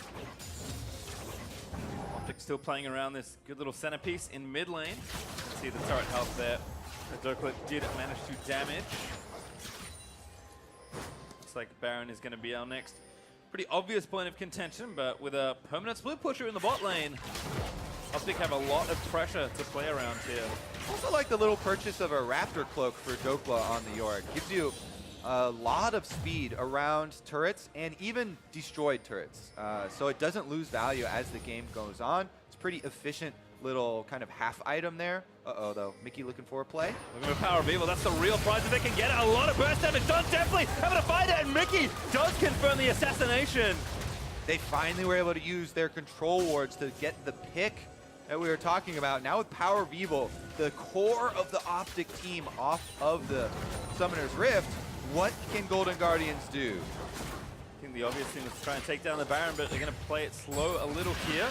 [SPEAKER 2] OpTic still playing around this good little centerpiece in mid lane. See the turret health there. The Dokla did manage to damage. Looks like Baron is going to be our next pretty obvious point of contention, but with a permanent split pusher in the bot lane, OpTic have a lot of pressure to play around here.
[SPEAKER 1] Also like the little purchase of a Raptor cloak for Dokla on the Yorick. Gives you a lot of speed around turrets and even destroyed turrets. So it doesn't lose value as the game goes on. It's pretty efficient little kind of half item there. Uh-oh, though. Mickey looking for a play.
[SPEAKER 2] Looking for Power of Evil. That's the real prize if they can get it. A lot of burst damage. Don definitely having to find it, and Mickey does confirm the assassination.
[SPEAKER 1] They finally were able to use their control wards to get the pick that we were talking about. Now with Power of Evil, the core of the OpTic team off of the Summoner's Rift, what can Golden Guardians do?
[SPEAKER 2] I think the obvious thing is to try and take down the Baron, but they're going to play it slow a little here.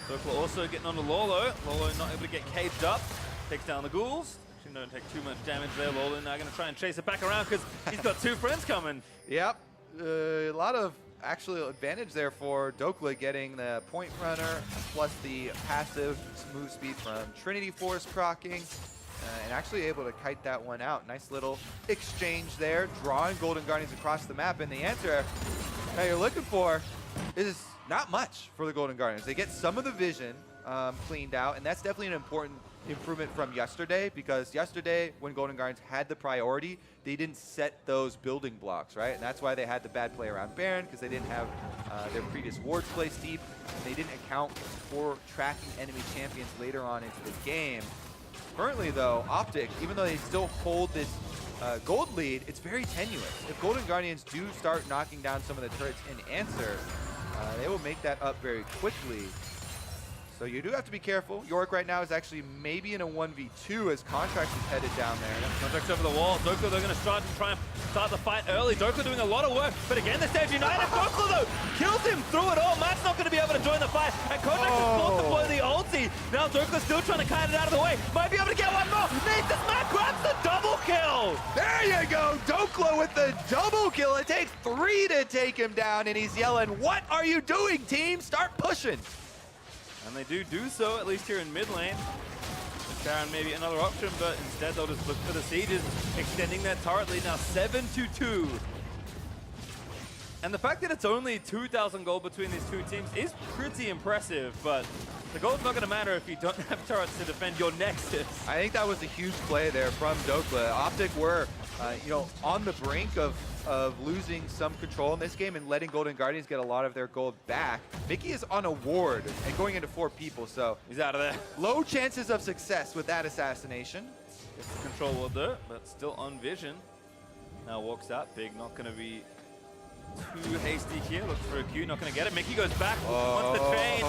[SPEAKER 2] Dokla also getting onto Lolo. Lolo not able to get caged up. Takes down the ghouls. Actually, don't take too much damage there. Lolo now going to try and chase it back around because he's got two friends coming.
[SPEAKER 1] Yep. A lot of actual advantage there for Dokla getting the point runner plus the passive move speed from Trinity Force proccing and actually able to kite that one out. Nice little exchange there, drawing Golden Guardians across the map, and the answer that you're looking for is not much for the Golden Guardians. They get some of the vision cleaned out, and that's definitely an important improvement from yesterday, because yesterday when Golden Guardians had the priority, they didn't set those building blocks, right? And that's why they had the bad play around Baron, because they didn't have their previous wards placed deep, and they didn't account for tracking enemy champions later on into the game. Currently though, OpTic, even though they still hold this gold lead, it's very tenuous. If Golden Guardians do start knocking down some of the turrets in answer, they will make that up very quickly. So you do have to be careful. Yorick right now is actually maybe in a 1v2 as Contracts is headed down there.
[SPEAKER 2] Contracts over the wall. Dokla, they're going to try and start the fight early. Dokla doing a lot of work, but again, the stage united. Dokla, though, kills him through it all. Matt's not going to be able to join the fight, and Contracts is forced to blow the ulti. Now Dokla still trying to kite it out of the way. Might be able to get one more. Nathan Matt grabs the double kill.
[SPEAKER 1] There you go, Dokla with the double kill. It takes 3 to take him down, and he's yelling, "What are you doing, team? Start pushing."
[SPEAKER 2] And they do so, at least here in mid lane. Baron maybe another option, but instead they'll just look for the sieges, extending that turret lead now 7-2. And the fact that it's only 2,000 gold between these two teams is pretty impressive, but the gold's not going to matter if you don't have turrets to defend your nexus.
[SPEAKER 1] I think that was a huge play there from Dokla. OpTic were, on the brink of losing some control in this game and letting Golden Guardians get a lot of their gold back. Mickey is on a ward and going into 4 people, so
[SPEAKER 2] he's out of there.
[SPEAKER 1] Low chances of success with that assassination.
[SPEAKER 2] Gets the control ward there, but still on vision. Now walks out. Big not going to be too hasty here. Looks for a Q, not going to get it. Mickey goes back, wants the chain.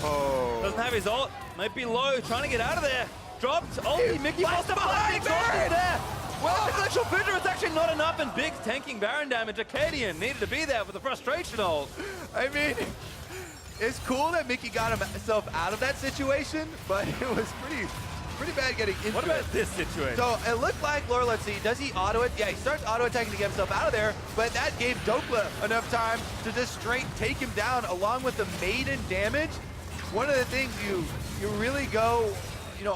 [SPEAKER 2] Doesn't have his ult. Might be low, trying to get out of there. Dropped. Oh, Mickey lost the behind there. Well, the actual Vidra is actually not enough, and Big's tanking Baron damage. Acadian needed to be there with the frustration ult.
[SPEAKER 1] I mean, it's cool that Mickey got himself out of that situation, but it was pretty bad getting into it.
[SPEAKER 2] What about this situation?
[SPEAKER 1] So it looked like, Laura, let's see, does he auto it? Yeah, he starts auto attacking to get himself out of there, but that gave Dokla enough time to just straight take him down along with the maiden damage. One of the things you really go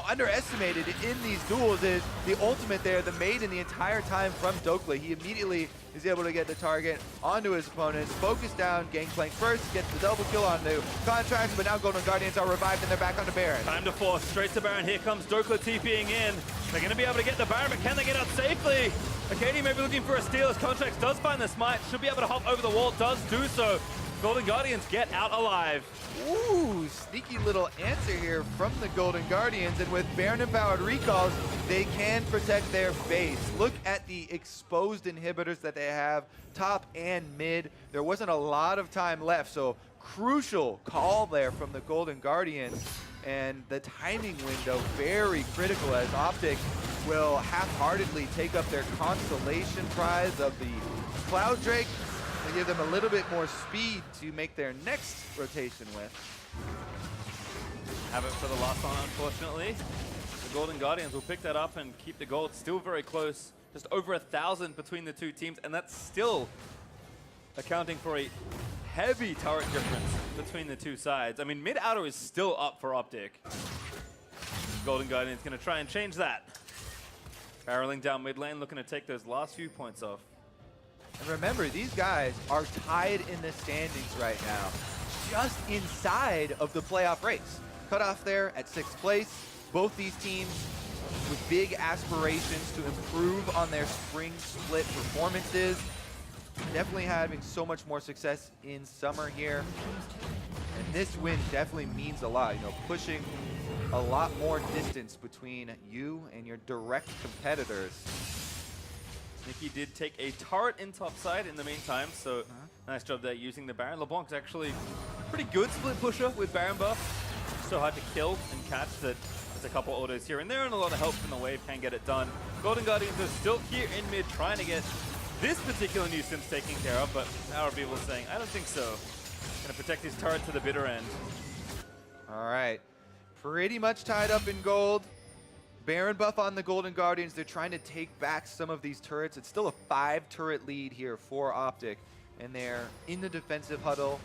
[SPEAKER 1] underestimated in these duels is the ultimate there, the maiden, the entire time from Dokla. He immediately is able to get the target onto his opponents, focus down, Gangplank first, gets the double kill onto Contracts, but now Golden Guardians are revived and they're back onto Baron.
[SPEAKER 2] Time to force, straight to Baron. Here comes Dokla TPing in. They're going to be able to get the Baron, but can they get out safely? Acadian may be looking for a steal as Contracts does find the smite, should be able to hop over the wall, does do so. Golden Guardians get out alive.
[SPEAKER 1] Ooh, sneaky little answer here from the Golden Guardians, and with Baron-empowered recalls, they can protect their base. Look at the exposed inhibitors that they have, top and mid. There wasn't a lot of time left, so crucial call there from the Golden Guardians, and the timing window very critical as OpTic will half-heartedly take up their consolation prize of the Cloud Drake to give them a little bit more speed to make their next rotation with.
[SPEAKER 2] Have it for the last one, unfortunately. The Golden Guardians will pick that up and keep the gold still very close. Just over 1,000 between the two teams, and that's still accounting for a heavy turret difference between the two sides. I mean, mid-outer is still up for OpTic. Golden Guardians going to try and change that. Barreling down mid lane, looking to take those last few points off.
[SPEAKER 1] And remember, these guys are tied in the standings right now, just inside of the playoff race. cutoff there at 6th place. Both these teams with big aspirations to improve on their spring split performances. Definitely having so much more success in summer here. And this win definitely means a lot, you know, pushing a lot more distance between you and your direct competitors.
[SPEAKER 2] Nikki did take a turret in top side in the meantime, so nice job there using the Baron. LeBlanc's actually pretty good split pusher with Baron buff. So hard to kill and catch that there's a couple autos here and there, and a lot of help from the wave can get it done. Golden Guardians are still here in mid trying to get this particular nuisance taken care of, but now are people saying, I don't think so. Gonna protect his turret to the bitter end.
[SPEAKER 1] All right, pretty much tied up in gold. Baron buff on the Golden Guardians. They're trying to take back some of these turrets. It's still a 5-turret lead here for OpTic, and they're in the defensive huddle,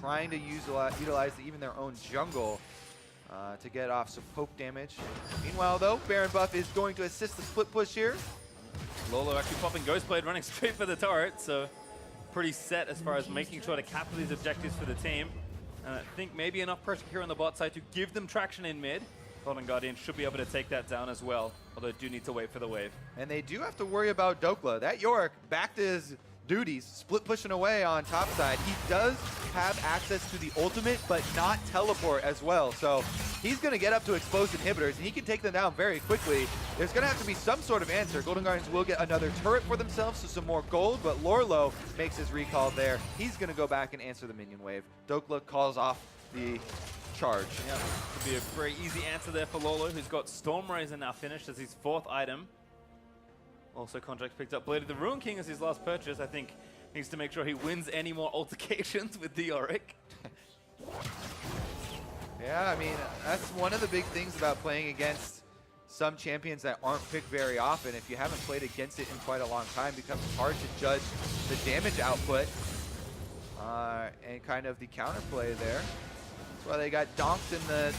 [SPEAKER 1] trying to utilize even their own jungle to get off some poke damage. Meanwhile, though, Baron buff is going to assist the split push here.
[SPEAKER 2] Lolo actually popping Ghostblade, running straight for the turret, so pretty set as far as making sure to capture these objectives for the team. And I think maybe enough pressure here on the bot side to give them traction in mid. Golden Guardian should be able to take that down as well, although do need to wait for the wave.
[SPEAKER 1] And they do have to worry about Dokla. That Yorick back to his duties, split pushing away on top side. He does have access to the ultimate, but not teleport as well. So he's going to get up to exposed inhibitors, and he can take them down very quickly. There's going to have to be some sort of answer. Golden Guardians will get another turret for themselves, so some more gold, but Lorlo makes his recall there. He's going to go back and answer the minion wave. Dokla calls off the charge.
[SPEAKER 2] Yeah, could be a very easy answer there for Lolo, who's got Storm Razor now finished as his 4th item. Also, Contract picked up Blade of the Ruin King as his last purchase. I think needs to make sure he wins any more altercations with the Yorick.
[SPEAKER 1] Yeah, I mean, that's one of the big things about playing against some champions that aren't picked very often. If you haven't played against it in quite a long time, it becomes hard to judge the damage output and kind of the counterplay there. That's why they got donked in the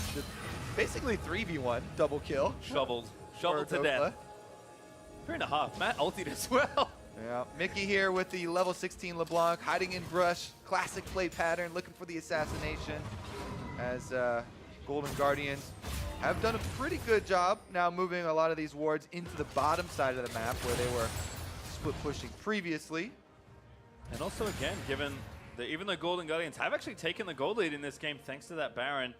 [SPEAKER 1] basically 3v1 double kill.
[SPEAKER 2] Shoveled to death. 3.5. Matt ulted as well.
[SPEAKER 1] Yeah, Mickey here with the level 16 LeBlanc, hiding in brush, classic play pattern, looking for the assassination, as Golden Guardians have done a pretty good job now moving a lot of these wards into the bottom side of the map where they were split pushing previously.
[SPEAKER 2] And also, again, given that even though Golden Guardians have actually taken the gold lead in this game thanks to that Baron,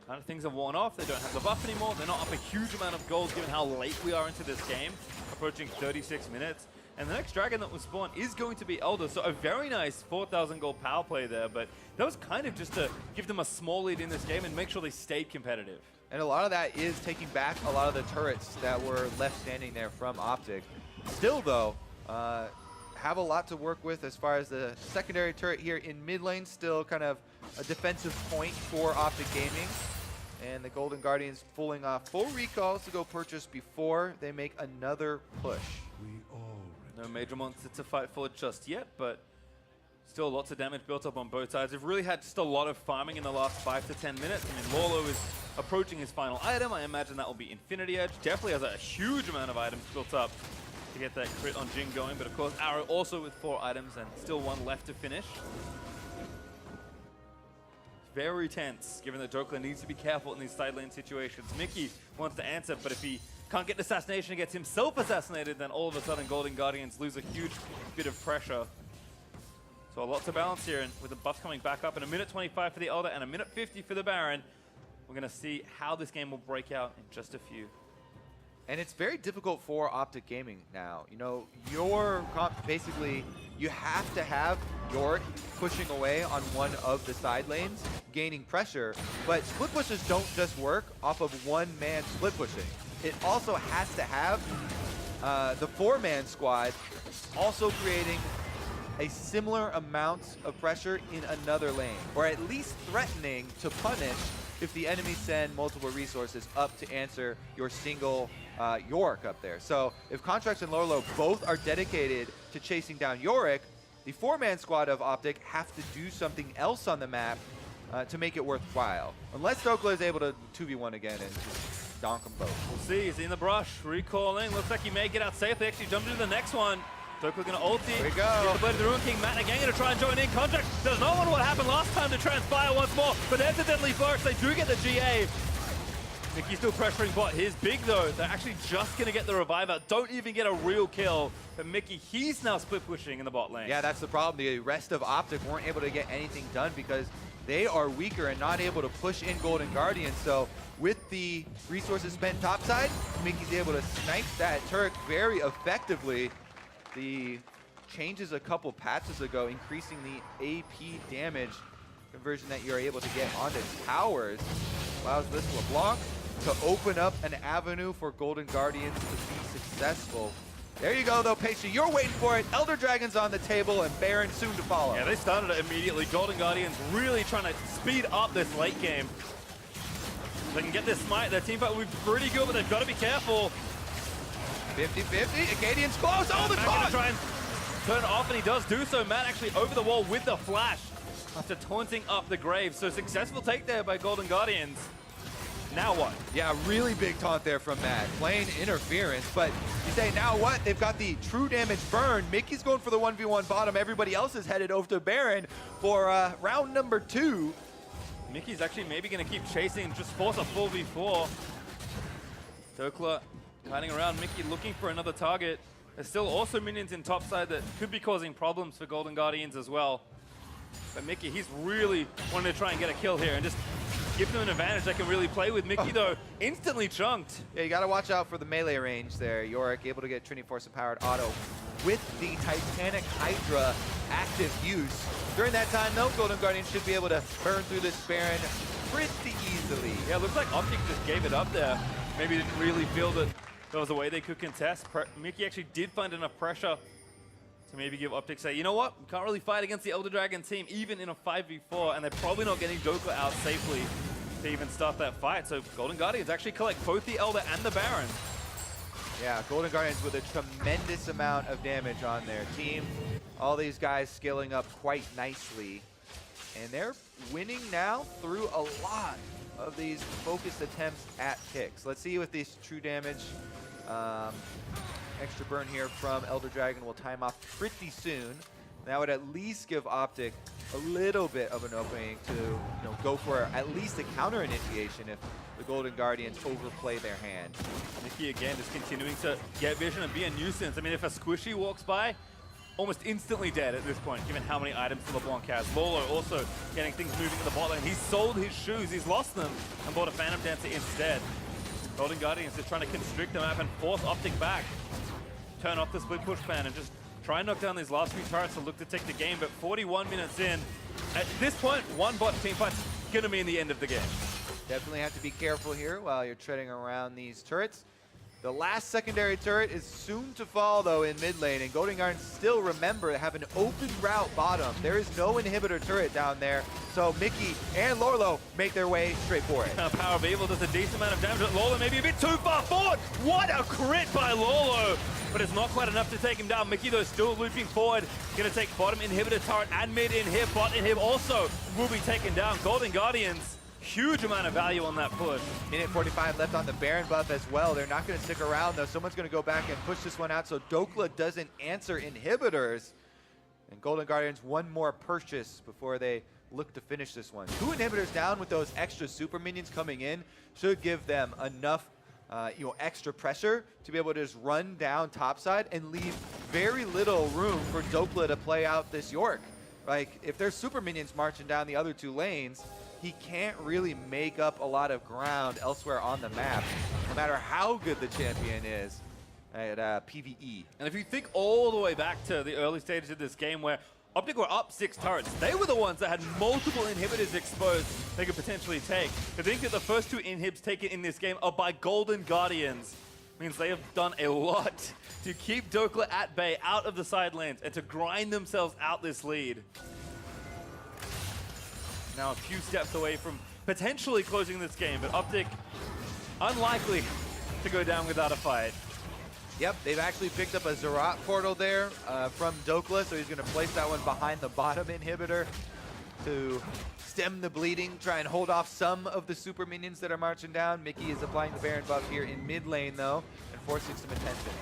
[SPEAKER 2] kind of things have worn off. They don't have the buff anymore. They're not up a huge amount of gold given how late we are into this game, approaching 36 minutes. And the next dragon that will spawn is going to be Elder, so a very nice 4,000 gold power play there, but that was kind of just to give them a small lead in this game and make sure they stayed competitive.
[SPEAKER 1] And a lot of that is taking back a lot of the turrets that were left standing there from OpTic. Still, though, have a lot to work with as far as the secondary turret here in mid lane, still kind of a defensive point for OpTic Gaming. And the Golden Guardians pulling off full recalls to go purchase before they make another push.
[SPEAKER 2] No major monster to fight for just yet, but still lots of damage built up on both sides. They've really had just a lot of farming in the last 5 to 10 minutes. I mean, Lolo is approaching his final item. I imagine that will be Infinity Edge. Definitely has a huge amount of items built up to get that crit on Jin going, but of course Arrow also with 4 items and still 1 left to finish. Very tense, given that Dokla needs to be careful in these side lane situations. Mickey wants to answer, but if he can't get the assassination and gets himself assassinated, then all of a sudden Golden Guardians lose a huge bit of pressure. So a lot to balance here, and with the buff coming back up in a minute 25 for the Elder and a minute 50 for the Baron, we're going to see how this game will break out in just a few.
[SPEAKER 1] And it's very difficult for OpTic Gaming now. You know, basically, you have to have Yorick pushing away on one of the side lanes, gaining pressure. But split pushes don't just work off of one-man split pushing. It also has to have the 4-man squad also creating a similar amount of pressure in another lane, or at least threatening to punish if the enemy send multiple resources up to answer your single Yorick up there. So if Contracts and Lolo both are dedicated to chasing down Yorick, the 4-man squad of OpTic have to do something else on the map to make it worthwhile. Unless Dokla is able to 2v1 again and just donk them both.
[SPEAKER 2] We'll see. He's in the brush, recalling. Looks like he may get out safely. Actually jumped into the next one. Dokla gonna ulti.
[SPEAKER 1] Here we go.
[SPEAKER 2] Get the Blade of the Ruin King. Matt again gonna try and join in. Contract does not want what happened last time to transpire once more, but there's a deadly flourish. They do get the GA. Mickey still pressuring bot. Here's big though. They're actually just gonna get the revive out. Don't even get a real kill. But Mickey, he's now split pushing in the bot lane.
[SPEAKER 1] Yeah, that's the problem. The rest of OpTic weren't able to get anything done because they are weaker and not able to push in Golden Guardians. So with the resources spent topside, Mickey's able to snipe that turret very effectively. The changes a couple patches ago, increasing the AP damage conversion that you're able to get onto towers, allows this LeBlanc to open up an avenue for Golden Guardians to be successful. There you go, though, Pacey. You're waiting for it. Elder Dragon's on the table, and Baron soon to follow.
[SPEAKER 2] Yeah, they started it immediately. Golden Guardians really trying to speed up this late game. If they can get this smite, their team fight will be pretty good, but they've got to be careful.
[SPEAKER 1] 50-50. Acadian's close. Oh, the
[SPEAKER 2] Matt gonna
[SPEAKER 1] taunt!
[SPEAKER 2] try and turn it off, and he does do so. Matt actually over the wall with the flash after taunting up the grave. So successful take there by Golden Guardians. Now what?
[SPEAKER 1] Yeah, really big taunt there from Matt. Playing interference, but you say, now what? They've got the true damage burn. Mickey's going for the 1v1 bottom. Everybody else is headed over to Baron for round number 2.
[SPEAKER 2] Mickey's actually maybe going to keep chasing and just force a 4v4. Dokla hiding around. Mickey looking for another target. There's still also minions in topside that could be causing problems for Golden Guardians as well. But Mickey, he's really wanting to try and get a kill here and just give them an advantage they can really play with. Mickey, though, instantly chunked.
[SPEAKER 1] Yeah, you got to watch out for the melee range there. Yorick able to get Trinity Force empowered auto with the Titanic Hydra active use. During that time, though, Golden Guardian should be able to burn through this Baron pretty easily.
[SPEAKER 2] Yeah, it looks like OpTic just gave it up there. Maybe didn't really feel that there was a way they could contest. Mickey actually did find enough pressure to maybe give OpTic say, you know what, we can't really fight against the Elder Dragon team, even in a 5v4, and they're probably not getting Dokla out safely to even start that fight. So Golden Guardians actually collect both the Elder and the Baron.
[SPEAKER 1] Yeah, Golden Guardians with a tremendous amount of damage on their team. All these guys scaling up quite nicely. And they're winning now through a lot of these focused attempts at picks. Let's see with this true damage. Extra burn here from Elder Dragon will time off pretty soon. That would at least give OpTic a little bit of an opening to go for at least a counter initiation if the Golden Guardians overplay their hand.
[SPEAKER 2] Mickey again just continuing to get vision and be a nuisance. I mean, if a squishy walks by, almost instantly dead at this point, given how many items LeBlanc has. Lolo also getting things moving in the bot lane. He's sold his shoes, he's lost them, and bought a Phantom Dancer instead. Golden Guardians just trying to constrict the map and force OpTic back. Turn off the split push plan and just try and knock down these last few turrets to look to take the game, but 41 minutes in. At this point, one bot team fight's gonna be in the end of the game.
[SPEAKER 1] Definitely have to be careful here while you're treading around these turrets. The last secondary turret is soon to fall, though, in mid lane, and Golden Guardians still, remember, have an open route bottom. There is no inhibitor turret down there, so Mickey and Lorlo make their way straight for it.
[SPEAKER 2] Power of Evil does a decent amount of damage, but Lolo maybe a bit too far forward. What a crit by Lolo! But it's not quite enough to take him down. Mickey, though, still looping forward. Gonna take bottom inhibitor turret and mid inhib. Bot inhib also will be taken down. Golden Guardians, huge amount of value on that push.
[SPEAKER 1] Minute 45 left on the Baron buff as well. They're not going to stick around, though. Someone's going to go back and push this one out so Dokla doesn't answer inhibitors. And Golden Guardians, one more purchase before they look to finish this one. 2 inhibitors down with those extra super minions coming in should give them enough extra pressure to be able to just run down topside and leave very little room for Dokla to play out this York. Like, if there's super minions marching down the other 2 lanes, he can't really make up a lot of ground elsewhere on the map, no matter how good the champion is at PvE.
[SPEAKER 2] And if you think all the way back to the early stages of this game where OpTic were up 6 turrets, they were the ones that had multiple inhibitors exposed they could potentially take. To think that the first 2 inhibs taken in this game are by Golden Guardians means they have done a lot to keep Dokla at bay out of the side lanes and to grind themselves out this lead. Now a few steps away from potentially closing this game, but OpTic unlikely to go down without a fight.
[SPEAKER 1] Yep, they've actually picked up a Zerat portal there from Dokla, so he's going to place that one behind the bottom inhibitor to stem the bleeding, try and hold off some of the super minions that are marching down. Mickey is applying the Baron buff here in mid lane, though, and forcing some attention.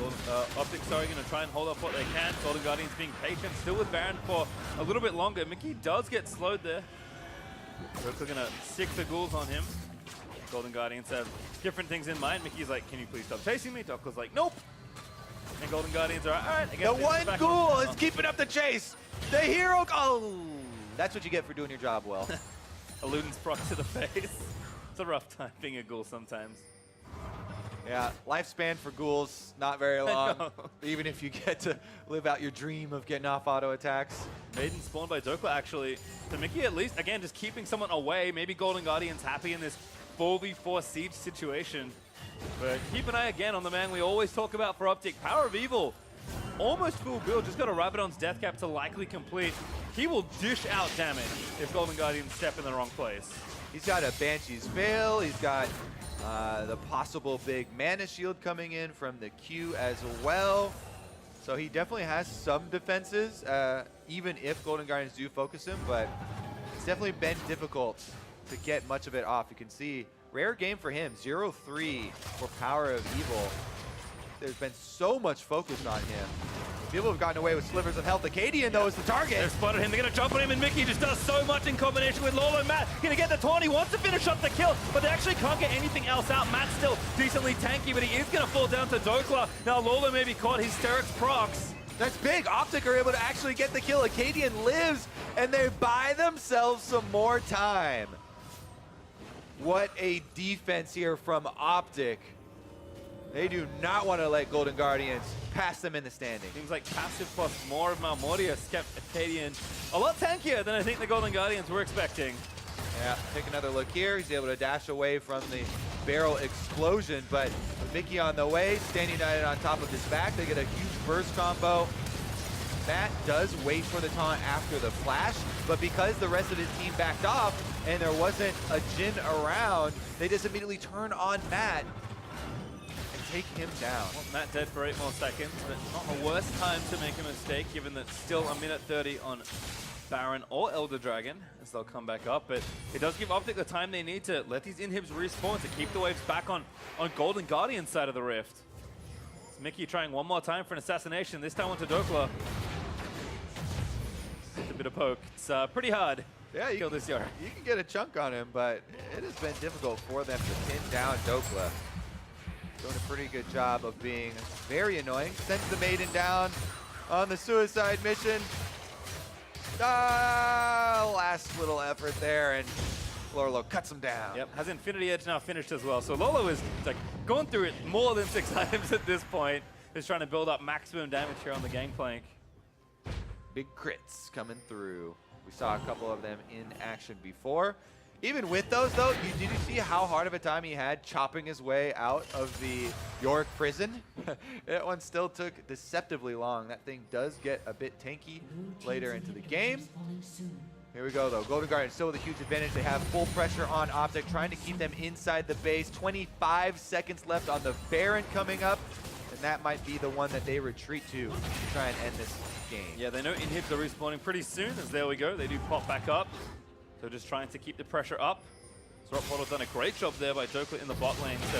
[SPEAKER 2] OpTic, sorry, going to try and hold up what they can. Golden Guardians being patient, still with Baron for a little bit longer. Mickey does get slowed there. Joker going to stick the ghouls on him. Golden Guardians have different things in mind. Mickey's like, can you please stop chasing me? Dokla's like, nope. And Golden Guardians are all right.
[SPEAKER 1] The one ghoul is keeping up the chase. The hero, oh, that's what you get for doing your job well.
[SPEAKER 2] A Luden's proc to the face. It's a rough time being a ghoul sometimes.
[SPEAKER 1] Yeah, lifespan for ghouls, not very long. Even if you get to live out your dream of getting off auto attacks.
[SPEAKER 2] Maiden spawned by Dokla, actually. So Mickey, at least, again, just keeping someone away. Maybe Golden Guardians happy in this 4v4 siege situation. But keep an eye again on the man we always talk about for OpTic. Power of Evil. Almost full build, just got a Rabadon's death cap to likely complete. He will dish out damage if Golden Guardians step in the wrong place.
[SPEAKER 1] He's got a Banshee's Veil. He's got the possible big mana shield coming in from the Q as well. So he definitely has some defenses, even if Golden Guardians do focus him, but it's definitely been difficult to get much of it off. You can see, rare game for him, 0-3 for Power of Evil. There's been so much focus on him. People have gotten away with slivers of health. Acadian, though, is the target.
[SPEAKER 2] They've spotted him. They're going to jump on him, and Mickey just does so much in combination with Lolo. Matt going to get the 20. Wants to finish up the kill, but they actually can't get anything else out. Matt's still decently tanky, but he is going to fall down to Dokla. Now Lolo may be caught. Hysterics procs.
[SPEAKER 1] That's big. OpTic are able to actually get the kill. Acadian lives, and they buy themselves some more time. What a defense here from OpTic. They do not want to let Golden Guardians pass them in the standing.
[SPEAKER 2] Seems like passive plus more of Malmortius kept Acadian a lot tankier than I think the Golden Guardians were expecting.
[SPEAKER 1] Yeah, take another look here. He's able to dash away from the barrel explosion, but with Mickey on the way, Standing United on top of his back, they get a huge burst combo. Matt does wait for the taunt after the flash, but because the rest of his team backed off and there wasn't a Jhin around, they just immediately turn on Matt and take him down.
[SPEAKER 2] Well, Matt dead for 8 more seconds, but not the worst time to make a mistake, given that still a minute 30 on Baron or Elder Dragon, as they'll come back up. But it does give OpTic the time they need to let these inhibs respawn to keep the waves back on Golden Guardian side of the rift. It's Mickey trying one more time for an assassination, this time onto Dokla. A bit of poke. It's pretty hard.
[SPEAKER 1] Yeah,
[SPEAKER 2] Kill this Yorick.
[SPEAKER 1] You can get a chunk on him, but it has been difficult for them to pin down Dokla. Doing a pretty good job of being very annoying. Sends the Maiden down on the suicide mission. Last little effort there, and Lolo cuts him down.
[SPEAKER 2] Yep, has Infinity Edge now finished as well. So Lolo is like going through it more than 6 times at this point. Just trying to build up maximum damage here on the gangplank.
[SPEAKER 1] Big crits coming through. We saw a couple of them in action before. Even with those, though, did you see how hard of a time he had chopping his way out of the Yorick prison? That one still took deceptively long. That thing does get a bit tanky later into the game. Here we go, though. Golden Guardian still with a huge advantage. They have full pressure on OpTic, trying to keep them inside the base. 25 seconds left on the Baron coming up, and that might be the one that they retreat to try and end this game.
[SPEAKER 2] Yeah, they know inhibs are respawning pretty soon, as there we go. They do pop back up. So just trying to keep the pressure up. Rockportal's done a great job there by Dokla in the bot lane to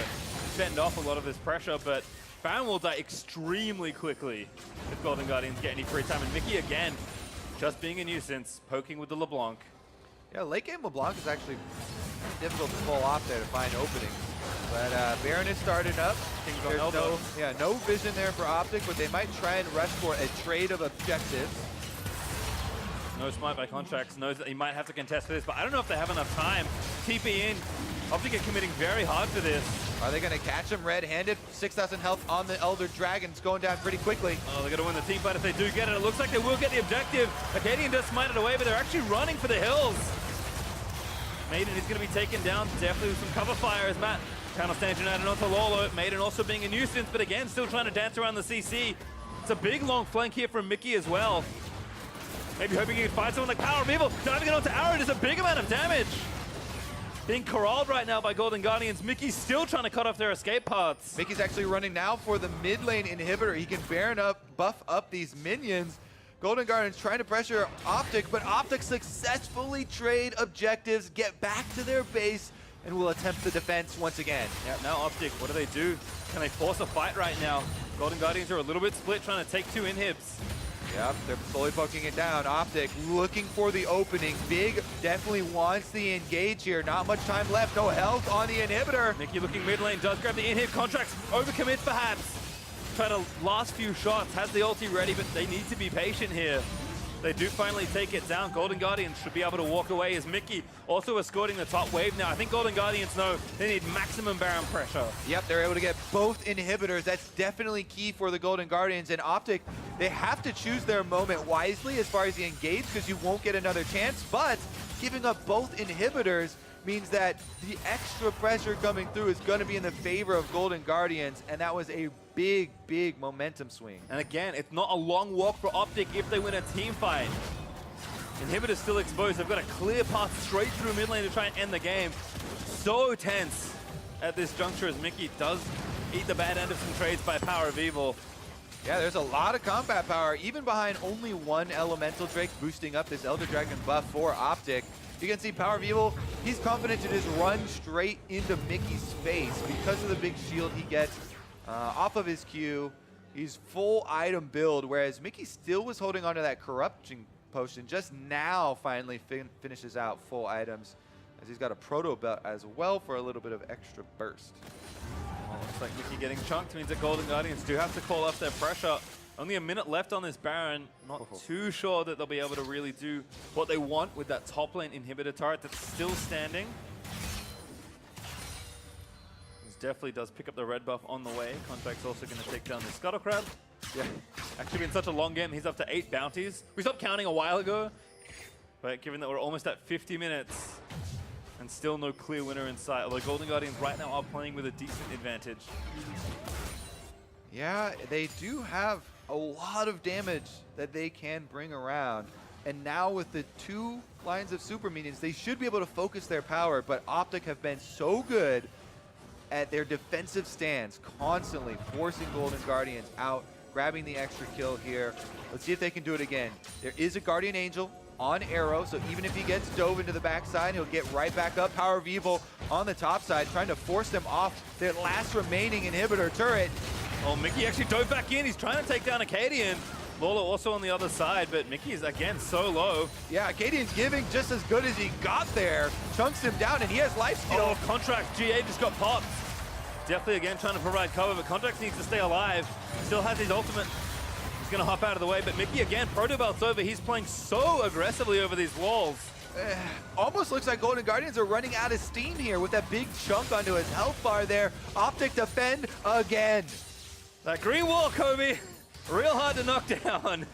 [SPEAKER 2] fend off a lot of this pressure, but Baron will die extremely quickly if Golden Guardians get any free time. And Mickey again, just being a nuisance, poking with the LeBlanc.
[SPEAKER 1] Yeah, late game LeBlanc is actually difficult to pull off there to find openings. But Baron is started up. There's no vision there for OpTic, but they might try and rush for a trade of objectives.
[SPEAKER 2] No smite by Contracts, knows that he might have to contest for this, but I don't know if they have enough time. TP in, OpTic are committing very hard for this.
[SPEAKER 1] Are they going to catch him red-handed? 6,000 health on the Elder Dragon. It's going down pretty quickly.
[SPEAKER 2] Oh, they're going to win the team fight if they do get it. It looks like they will get the objective. Acadian does smite it away, but they're actually running for the hills. Maiden is going to be taken down, definitely with some cover fire as Matt kind of stands united onto Lolo. Maiden also being a nuisance, but again, still trying to dance around the CC. It's a big long flank here from Mickey as well. Maybe hoping he can find someone like Power of Evil. Diving it onto Arrow does a big amount of damage. Being corralled right now by Golden Guardians. Mickey's still trying to cut off their escape paths.
[SPEAKER 1] Mickey's actually running now for the mid lane inhibitor. He can buff up these minions. Golden Guardians trying to pressure OpTic, but OpTic successfully trade objectives, get back to their base, and will attempt the defense once again.
[SPEAKER 2] Yeah, now OpTic, what do? Can they force a fight right now? Golden Guardians are a little bit split, trying to take 2 inhibs.
[SPEAKER 1] Yep, they're slowly poking it down. OpTic looking for the opening. Big definitely wants the engage here. Not much time left. No health on the inhibitor.
[SPEAKER 2] Mickey looking mid lane, does grab the inhib. Contracts overcommit perhaps. Try to last few shots, has the ulti ready, but they need to be patient here. They do finally take it down. Golden Guardians should be able to walk away as Mickey also escorting the top wave now. I think Golden Guardians know they need maximum Baron pressure.
[SPEAKER 1] Yep, they're able to get both inhibitors. That's definitely key for the Golden Guardians. And OpTic, they have to choose their moment wisely as far as the engage because you won't get another chance. But giving up both inhibitors means that the extra pressure coming through is going to be in the favor of Golden Guardians. And that was a big, big momentum swing.
[SPEAKER 2] And again, it's not a long walk for OpTic if they win a team fight. Inhibitor's still exposed. They've got a clear path straight through mid lane to try and end the game. So tense at this juncture as Mickey does eat the bad end of some trades by Power of Evil.
[SPEAKER 1] Yeah, there's a lot of combat power, even behind only one Elemental Drake boosting up this Elder Dragon buff for OpTic. You can see Power of Evil, he's confident to just run straight into Mickey's face because of the big shield he gets off of his Q. He's full item build, whereas Mickey still was holding onto that corruption potion. Just now finally finishes out full items, as he's got a proto belt as well for a little bit of extra burst.
[SPEAKER 2] Well, looks like Mickey getting chunked means that Golden Guardians do have to call off their pressure. Only a minute left on this Baron. Not too sure that they'll be able to really do what they want with that top lane inhibitor turret that's still standing. This definitely does pick up the red buff on the way. Contract's also going to take down the Scuttle Crab. Yeah, actually been such a long game. He's up to 8 bounties. We stopped counting a while ago, but given that we're almost at 50 minutes and still no clear winner in sight, although Golden Guardians right now are playing with a decent advantage.
[SPEAKER 1] Yeah, they do have a lot of damage that they can bring around. And now with the 2 lines of super minions, they should be able to focus their power, but OpTic have been so good at their defensive stance, constantly forcing Golden Guardians out, grabbing the extra kill here. Let's see if they can do it again. There is a Guardian Angel on Arrow, so even if he gets dove into the backside, he'll get right back up. Power of Evil on the top side, trying to force them off their last remaining inhibitor turret.
[SPEAKER 2] Oh, Mickey actually dove back in. He's trying to take down Acadian. Lola also on the other side, but Mickey's again so low.
[SPEAKER 1] Yeah, Acadian's giving just as good as he got there. Chunks him down, and he has life steal.
[SPEAKER 2] Oh, Contract GA just got popped. Definitely again trying to provide cover, but Contract needs to stay alive. Still has his ultimate. He's going to hop out of the way, but Mickey again, Proto Belt's over. He's playing so aggressively over these walls.
[SPEAKER 1] Almost looks like Golden Guardians are running out of steam here with that big chunk onto his health bar there. OpTic defend again.
[SPEAKER 2] That green wall, Kobe, real hard to knock down.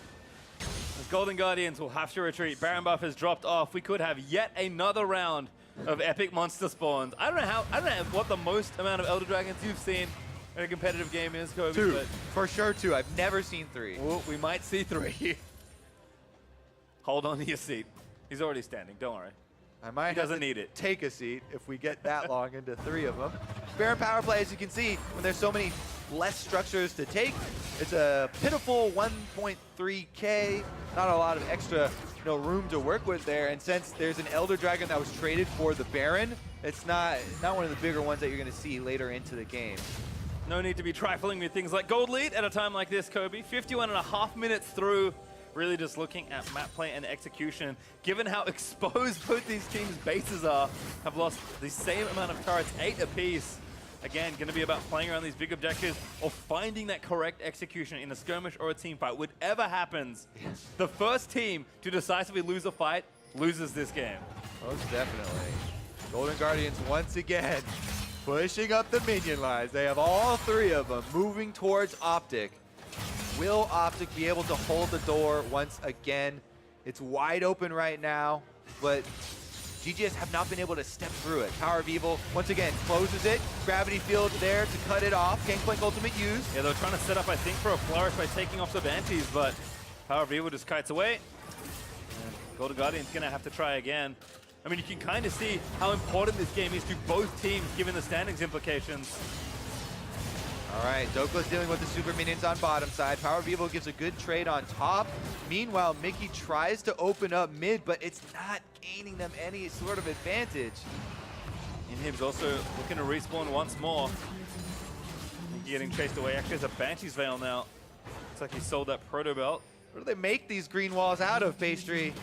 [SPEAKER 2] The Golden Guardians will have to retreat. Baron buff has dropped off. We could have yet another round of epic monster spawns. I don't know what the most amount of Elder Dragons you've seen in a competitive game is, Kobe.
[SPEAKER 1] 2,
[SPEAKER 2] but
[SPEAKER 1] for sure 2. I've never seen 3.
[SPEAKER 2] well, we might see 3. Hold on to your seat. He's already standing. Don't worry.
[SPEAKER 1] I might
[SPEAKER 2] He doesn't need it.
[SPEAKER 1] take a seat if we get that long into 3 of them. Baron power play, as you can see, when there's so many less structures to take, it's a pitiful 1.3K. Not a lot of extra room to work with there. And since there's an Elder Dragon that was traded for the Baron, it's not one of the bigger ones that you're going to see later into the game.
[SPEAKER 2] No need to be trifling with things like gold lead at a time like this, Kobe. 51.5 minutes through. Really just looking at map play and execution. Given how exposed both these teams' bases are, have lost the same amount of turrets, 8 apiece. Again, going to be about playing around these big objectives or finding that correct execution in a skirmish or a team fight. Whatever happens, the first team to decisively lose a fight loses this game.
[SPEAKER 1] Most definitely. Golden Guardians once again pushing up the minion lines. They have all 3 of them moving towards OpTic. Will OpTic be able to hold the door once again? It's wide open right now, but GGS have not been able to step through it. Power of Evil, once again, closes it. Gravity Field there to cut it off. Gangplank ultimate used.
[SPEAKER 2] Yeah, they're trying to set up, I think, for a flourish by taking off the Banshees, but Power of Evil just kites away. And Golden Guardian's going to have to try again. I mean, you can kind of see how important this game is to both teams, given the standings implications.
[SPEAKER 1] All right, Dokla's dealing with the super minions on bottom side. Power of Evil gives a good trade on top. Meanwhile, Mickey tries to open up mid, but it's not gaining them any sort of advantage.
[SPEAKER 2] Inhib's also looking to respawn once more. getting chased away. Actually, has a Banshee's Veil now. Looks like he sold that Proto Belt.
[SPEAKER 1] What do they make these green walls out of, Pastry?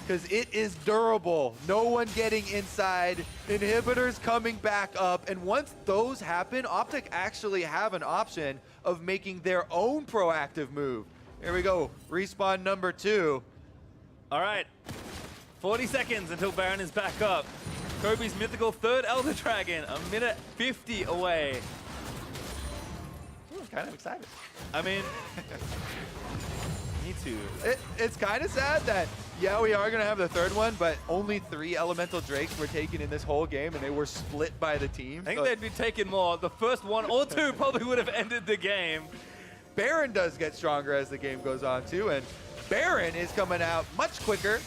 [SPEAKER 1] Because it is durable. No one getting inside. Inhibitors coming back up. And once those happen, OpTic actually have an option of making their own proactive move. Here we go. Respawn number 2.
[SPEAKER 2] All right. 40 seconds until Baron is back up. Kobe's mythical third Elder Dragon, a minute 50 away.
[SPEAKER 1] Ooh, I'm kind of excited.
[SPEAKER 2] I mean, me too.
[SPEAKER 1] It's kind of sad that, yeah, we are going to have the third one, but only 3 Elemental Drakes were taken in this whole game, and they were split by the team.
[SPEAKER 2] I think they'd be taking more. The first 1 or 2 probably would have ended the game.
[SPEAKER 1] Baron does get stronger as the game goes on, too, and Baron is coming out much quicker.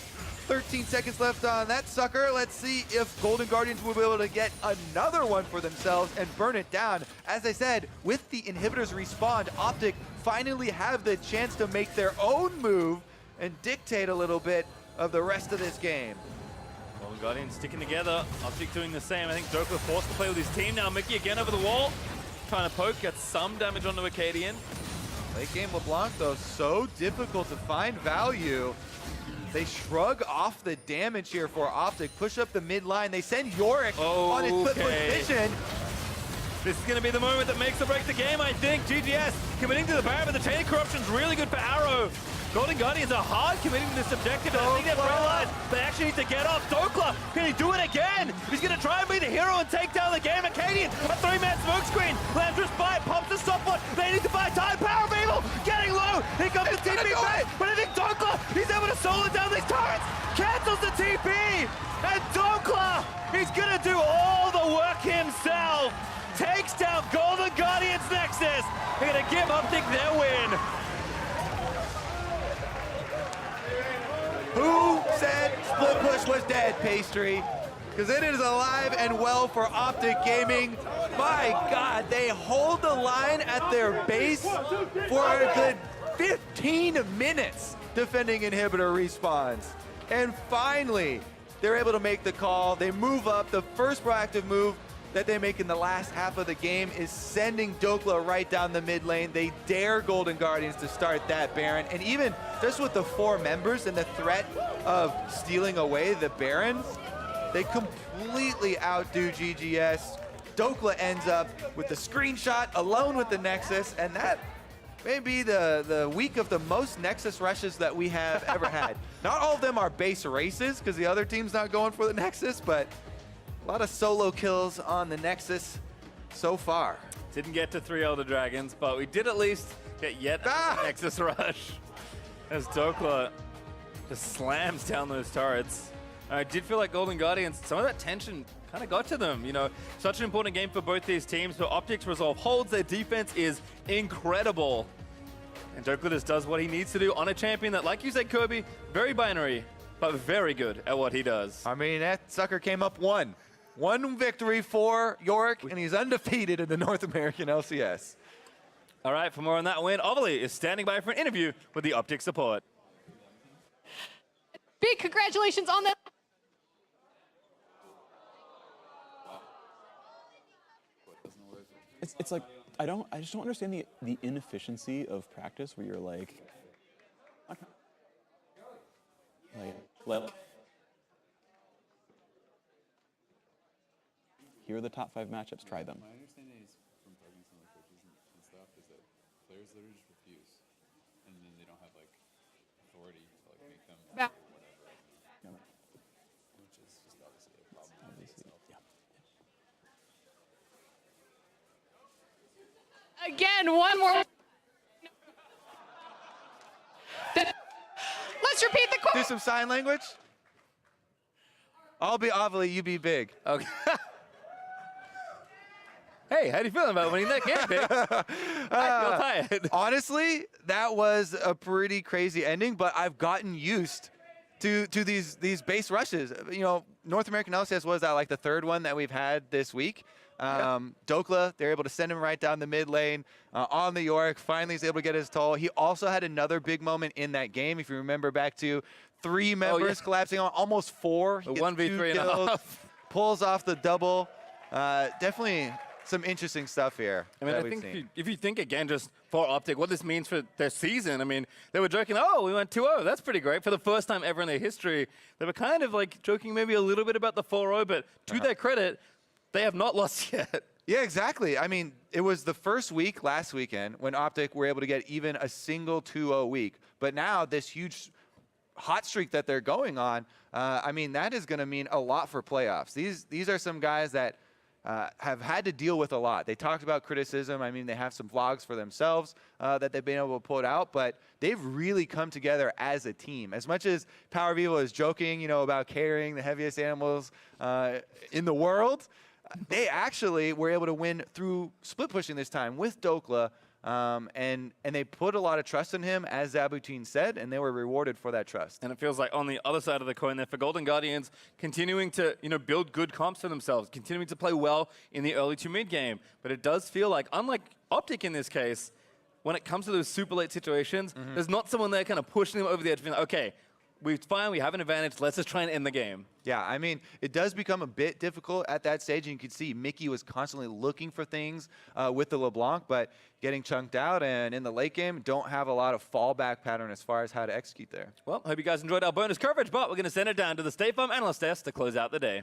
[SPEAKER 1] 13 seconds left on that sucker. Let's see if Golden Guardians will be able to get another one for themselves and burn it down. As I said, with the inhibitors respawned, OpTic finally have the chance to make their own move and dictate a little bit of the rest of this game.
[SPEAKER 2] Golden Guardians sticking together. OpTic doing the same. I think Doka forced to play with his team now. Mickey again over the wall. Trying to poke, gets some damage onto Acadian.
[SPEAKER 1] Late game LeBlanc, though, so difficult to find value. They shrug off the damage here for OpTic, push up the mid line. They send Yorick on his flip vision.
[SPEAKER 2] This is going to be the moment that makes or breaks the game, I think. GGS committing to the Baron, but the chain corruption's really good for Arrow. Golden Guardians are hard committing to this objective, and I think they've realized they actually need to get off. Dokla, can he do it again? He's going to try and be the hero and take down the game. Acadian, a 3-man smoke screen. Landris bite, pumps the stopwatch. They need to buy time. Power of Evil getting low. Here comes the TP back, but I think Dokla, he's able to solo down these turrets. Cancels the TP, and Dokla, he's going to do all the work himself. Takes down Golden Guardians Nexus. They're going to give OpTic their win.
[SPEAKER 1] Who said Split Push was dead, Pastry? Because it is alive and well for OpTic Gaming. My God, they hold the line at their base for a good 15 minutes defending inhibitor respawns. And finally, they're able to make the call. They move up. The first proactive move that they make in the last half of the game is sending Dokla right down the mid lane. They dare Golden Guardians to start that Baron. And even just with the 4 members and the threat of stealing away the Barons, they completely outdo GGS. Dokla ends up with the screenshot alone with the Nexus, and that may be the week of the most Nexus rushes that we have ever had. Not all of them are base races because the other team's not going for the Nexus, but a lot of solo kills on the Nexus so far.
[SPEAKER 2] Didn't get to 3 Elder Dragons, but we did at least get yet another Nexus rush. As Dokla just slams down those turrets. I did feel like Golden Guardians, some of that tension kind of got to them. You know, such an important game for both these teams, but OpTic's resolve holds. Their defense is incredible. And Dokla just does what he needs to do on a champion that, like you said, Kirby, very binary, but very good at what he does.
[SPEAKER 1] I mean, that sucker came up 1 victory for Yorick, and he's undefeated in the North American LCS.
[SPEAKER 2] All right, for more on that win, Ovally is standing by for an interview with the OpTic support.
[SPEAKER 3] Big congratulations on that.
[SPEAKER 4] It's like I just don't understand the inefficiency of practice where you're like here are the top 5 matchups, try them.
[SPEAKER 5] My understanding is from talking to some of the coaches and stuff is that players literally just refuse, and then they don't have like authority to like make them
[SPEAKER 3] Back.
[SPEAKER 5] whatever, which is just obviously a problem.
[SPEAKER 3] Again, one more. Let's repeat the
[SPEAKER 1] Do
[SPEAKER 3] question.
[SPEAKER 1] some sign language. I'll be Ovally, you be big.
[SPEAKER 2] Okay. Hey, how do you feeling about winning that game, Big? I feel tired.
[SPEAKER 1] Honestly, that was a pretty crazy ending, but I've gotten used to these base rushes. You know, North American LCS was that like the 3rd one that we've had this week. Dokla, they're able to send him right down the mid lane on the Yorick. Finally, he's able to get his toll. He also had another big moment in that game. If you remember back to 3 members collapsing on almost 4.
[SPEAKER 2] The 1v3 and a half.
[SPEAKER 1] Pulls off the double. Definitely some interesting stuff here.
[SPEAKER 2] I mean,
[SPEAKER 1] that
[SPEAKER 2] I
[SPEAKER 1] we've
[SPEAKER 2] think
[SPEAKER 1] seen.
[SPEAKER 2] if you think again, just for OpTic, what this means for their season. I mean, they were joking, oh, we went 2-0. That's pretty great. For the first time ever in their history, they were kind of like joking maybe a little bit about the 4-0, but to their credit, they have not lost yet.
[SPEAKER 1] Yeah, exactly. I mean, it was the first week last weekend when OpTic were able to get even a single 2-0 week. But now this huge hot streak that they're going on, I mean, that is going to mean a lot for playoffs. These are some guys that have had to deal with a lot. They talked about criticism. I mean, they have some vlogs for themselves that they've been able to put out, but they've really come together as a team. As much as Power Vivo is joking, you know, about carrying the heaviest animals in the world, they actually were able to win through split pushing this time with Dokla. And they put a lot of trust in him, as Zabutin said, and they were rewarded for that trust.
[SPEAKER 2] And it feels like on the other side of the coin there for Golden Guardians, continuing to build good comps for themselves, continuing to play well in the early to mid game. But it does feel like, unlike OpTic in this case, when it comes to those super late situations, there's not someone there kind of pushing them over the edge, being like, okay, we have an advantage, let's just try and end the game.
[SPEAKER 1] Yeah, I mean, it does become a bit difficult at that stage, and you can see Mickey was constantly looking for things with the LeBlanc, but getting chunked out, and in the late game, don't have a lot of fallback pattern as far as how to execute there.
[SPEAKER 2] Well, hope you guys enjoyed our bonus coverage, but we're going to send it down to the State Farm Analyst Desk to close out the day.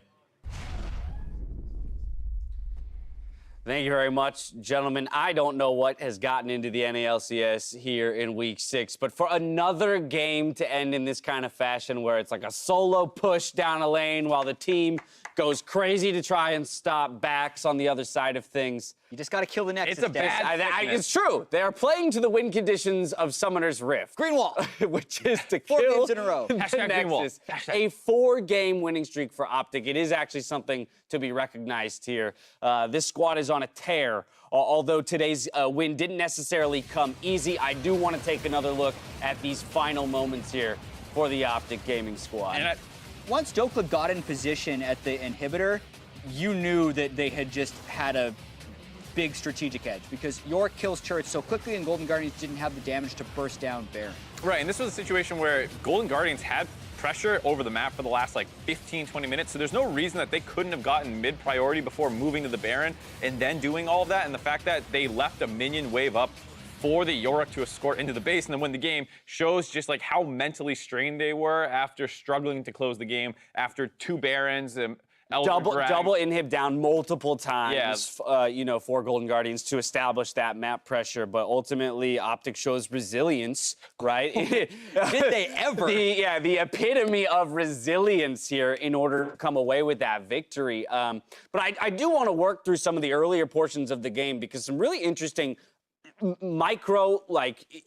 [SPEAKER 6] Thank you very much, gentlemen. I don't know what has gotten into the NALCS here in Week 6, but for another game to end in this kind of fashion where it's like a solo push down a lane while the team goes crazy to try and stop backs on the other side of things.
[SPEAKER 7] You just got to kill the Nexus.
[SPEAKER 6] It's a bad It's true. They are playing to the win conditions of Summoner's Rift.
[SPEAKER 7] Green wall.
[SPEAKER 6] Which is to
[SPEAKER 7] 4
[SPEAKER 6] kill
[SPEAKER 7] games in a row.
[SPEAKER 6] the
[SPEAKER 7] Green wall.
[SPEAKER 6] Nexus. A 4-game winning streak for OpTic. It is actually something to be recognized here. This squad is on a tear. Although today's win didn't necessarily come easy, I do want to take another look at these final moments here for the OpTic Gaming squad.
[SPEAKER 7] And once Dokla got in position at the inhibitor, you knew that they had just had a big strategic edge because York kills turrets so quickly and Golden Guardians didn't have the damage to burst down Baron.
[SPEAKER 8] Right, and this was a situation where Golden Guardians had pressure over the map for the last like 15, 20 minutes, so there's no reason that they couldn't have gotten mid-priority before moving to the Baron and then doing all of that, and the fact that they left a minion wave up for the Yorick to escort into the base and then win the game shows just like how mentally strained they were after struggling to close the game after 2 Barons.
[SPEAKER 6] Double inhib down multiple times, for Golden Guardians to establish that map pressure, but ultimately OpTic shows resilience, right?
[SPEAKER 7] Did they ever?
[SPEAKER 6] The epitome of resilience here in order to come away with that victory. But I do want to work through some of the earlier portions of the game because some really interesting micro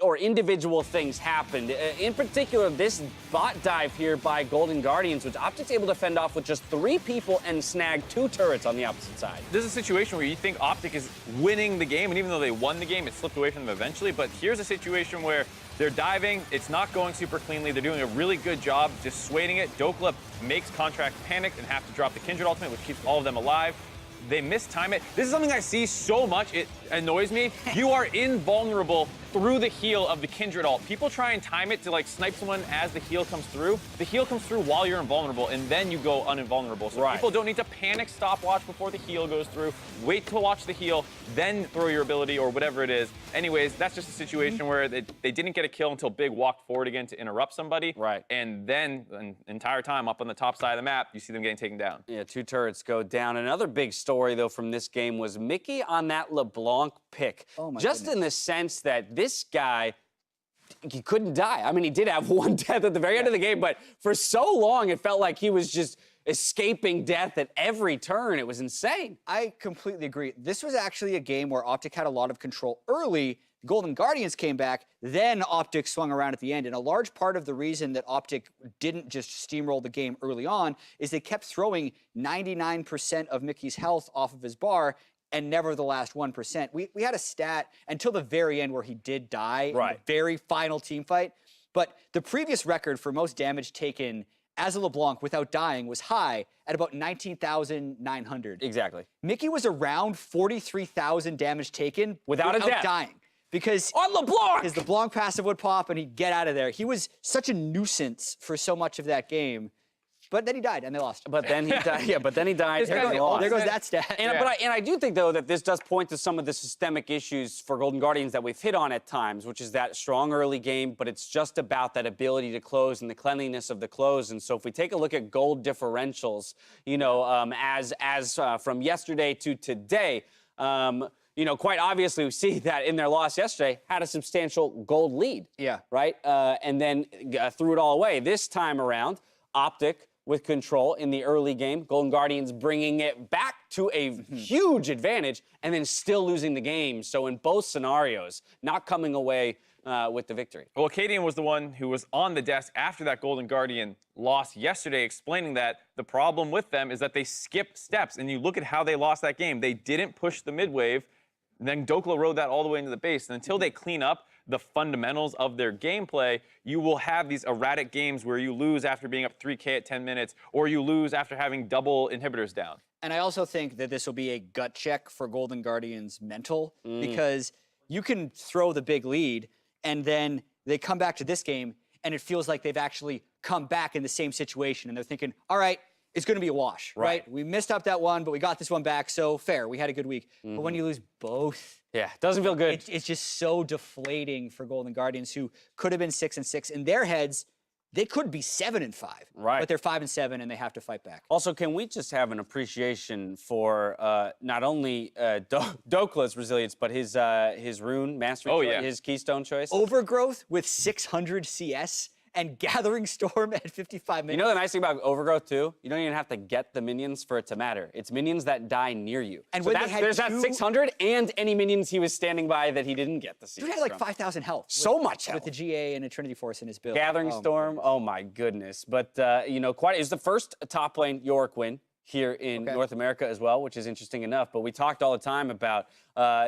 [SPEAKER 6] or individual things happened. In particular, this bot dive here by Golden Guardians, which OpTic's able to fend off with just 3 people and snag 2 turrets on the opposite side.
[SPEAKER 8] This is a situation where you think OpTic is winning the game, and even though they won the game, it slipped away from them eventually. But here's a situation where they're diving, it's not going super cleanly, they're doing a really good job dissuading it. Dokla makes Contract panic and have to drop the Kindred ultimate, which keeps all of them alive. They mistime it. This is something I see so much, it annoys me. You are invulnerable through the heal of the Kindred ult. People try and time it to like snipe someone as the heal comes through. The heal comes through while you're invulnerable, and then you go uninvulnerable. So people don't need to panic stopwatch before the heal goes through. Wait to watch the heal, then throw your ability or whatever it is. Anyways, that's just a situation where they didn't get a kill until Big walked forward again to interrupt somebody.
[SPEAKER 6] Right.
[SPEAKER 8] And then the entire time up on the top side of the map, you see them getting taken down.
[SPEAKER 6] Yeah, 2 turrets go down. Another big story, though, from this game was Mickey on that LeBlanc pick.
[SPEAKER 7] Oh my
[SPEAKER 6] Just
[SPEAKER 7] goodness.
[SPEAKER 6] in the sense that this guy, he couldn't die. I mean, he did have 1 death at the very end of the game, but for so long, it felt like he was just escaping death at every turn. It was insane.
[SPEAKER 7] I completely agree. This was actually a game where OpTic had a lot of control early. The Golden Guardians came back, then OpTic swung around at the end. And a large part of the reason that OpTic didn't just steamroll the game early on is they kept throwing 99% of Mickey's health off of his bar and never the last 1%. We had a stat until the very end where he did die in the very final team fight. But the previous record for most damage taken as a LeBlanc without dying was high at about 19,900.
[SPEAKER 6] Exactly.
[SPEAKER 7] Mickey was around 43,000 damage taken
[SPEAKER 6] without a death.
[SPEAKER 7] dying. Because
[SPEAKER 6] on LeBlanc!
[SPEAKER 7] His LeBlanc passive would pop and he'd get out of there. He was such a nuisance for so much of that game. But then he died, and they lost.
[SPEAKER 6] But then he died. Yeah, but then he died.
[SPEAKER 7] There
[SPEAKER 6] and they
[SPEAKER 7] goes,
[SPEAKER 6] lost.
[SPEAKER 7] there goes that stat.
[SPEAKER 6] And, and I do think, though, that this does point to some of the systemic issues for Golden Guardians that we've hit on at times, which is that strong early game, but it's just about that ability to close and the cleanliness of the close. And so if we take a look at gold differentials, you know, from yesterday to today, you know, quite obviously we see that in their loss yesterday, had a substantial gold lead.
[SPEAKER 7] Yeah.
[SPEAKER 6] Right? And then threw it all away. This time around, OpTic with control in the early game. Golden Guardians bringing it back to a huge advantage and then still losing the game. So in both scenarios, not coming away with the victory.
[SPEAKER 8] Well, Cadian was the one who was on the desk after that Golden Guardian loss yesterday, explaining that the problem with them is that they skip steps. And you look at how they lost that game. They didn't push the mid wave. Then Dokla rode that all the way into the base. And until they clean up the fundamentals of their gameplay, you will have these erratic games where you lose after being up 3K at 10 minutes, or you lose after having double inhibitors down.
[SPEAKER 7] And I also think that this will be a gut check for Golden Guardians mental, because you can throw the big lead, and then they come back to this game, and it feels like they've actually come back in the same situation, and they're thinking, all right, it's going to be a wash, right? We missed up that one, but we got this one back, so fair. We had a good week. But when you lose both,
[SPEAKER 6] yeah, doesn't feel good.
[SPEAKER 7] it's just so deflating for Golden Guardians, who could have been 6-6. In their heads, they could be 7-5.
[SPEAKER 6] Right.
[SPEAKER 7] But they're 5-7, and they have to fight back.
[SPEAKER 6] Also, can we just have an appreciation for not only Dokla's resilience, but his rune mastery choice, his keystone choice?
[SPEAKER 7] Overgrowth with 600 CS and Gathering Storm at 55 minutes.
[SPEAKER 6] You know the nice thing about Overgrowth, too? You don't even have to get the minions for it to matter. It's minions that die near you.
[SPEAKER 7] And
[SPEAKER 6] so
[SPEAKER 7] when they had
[SPEAKER 6] there's that
[SPEAKER 7] two-
[SPEAKER 6] 600 and any minions he was standing by that he didn't get the CS
[SPEAKER 7] Dude had like
[SPEAKER 6] from.
[SPEAKER 7] 5,000 health.
[SPEAKER 6] So much health.
[SPEAKER 7] With the GA and a Trinity Force in his build.
[SPEAKER 6] Gathering Storm, oh my goodness. But, you know, it's the first top lane Yorick win here in North America as well, which is interesting enough. But we talked all the time about,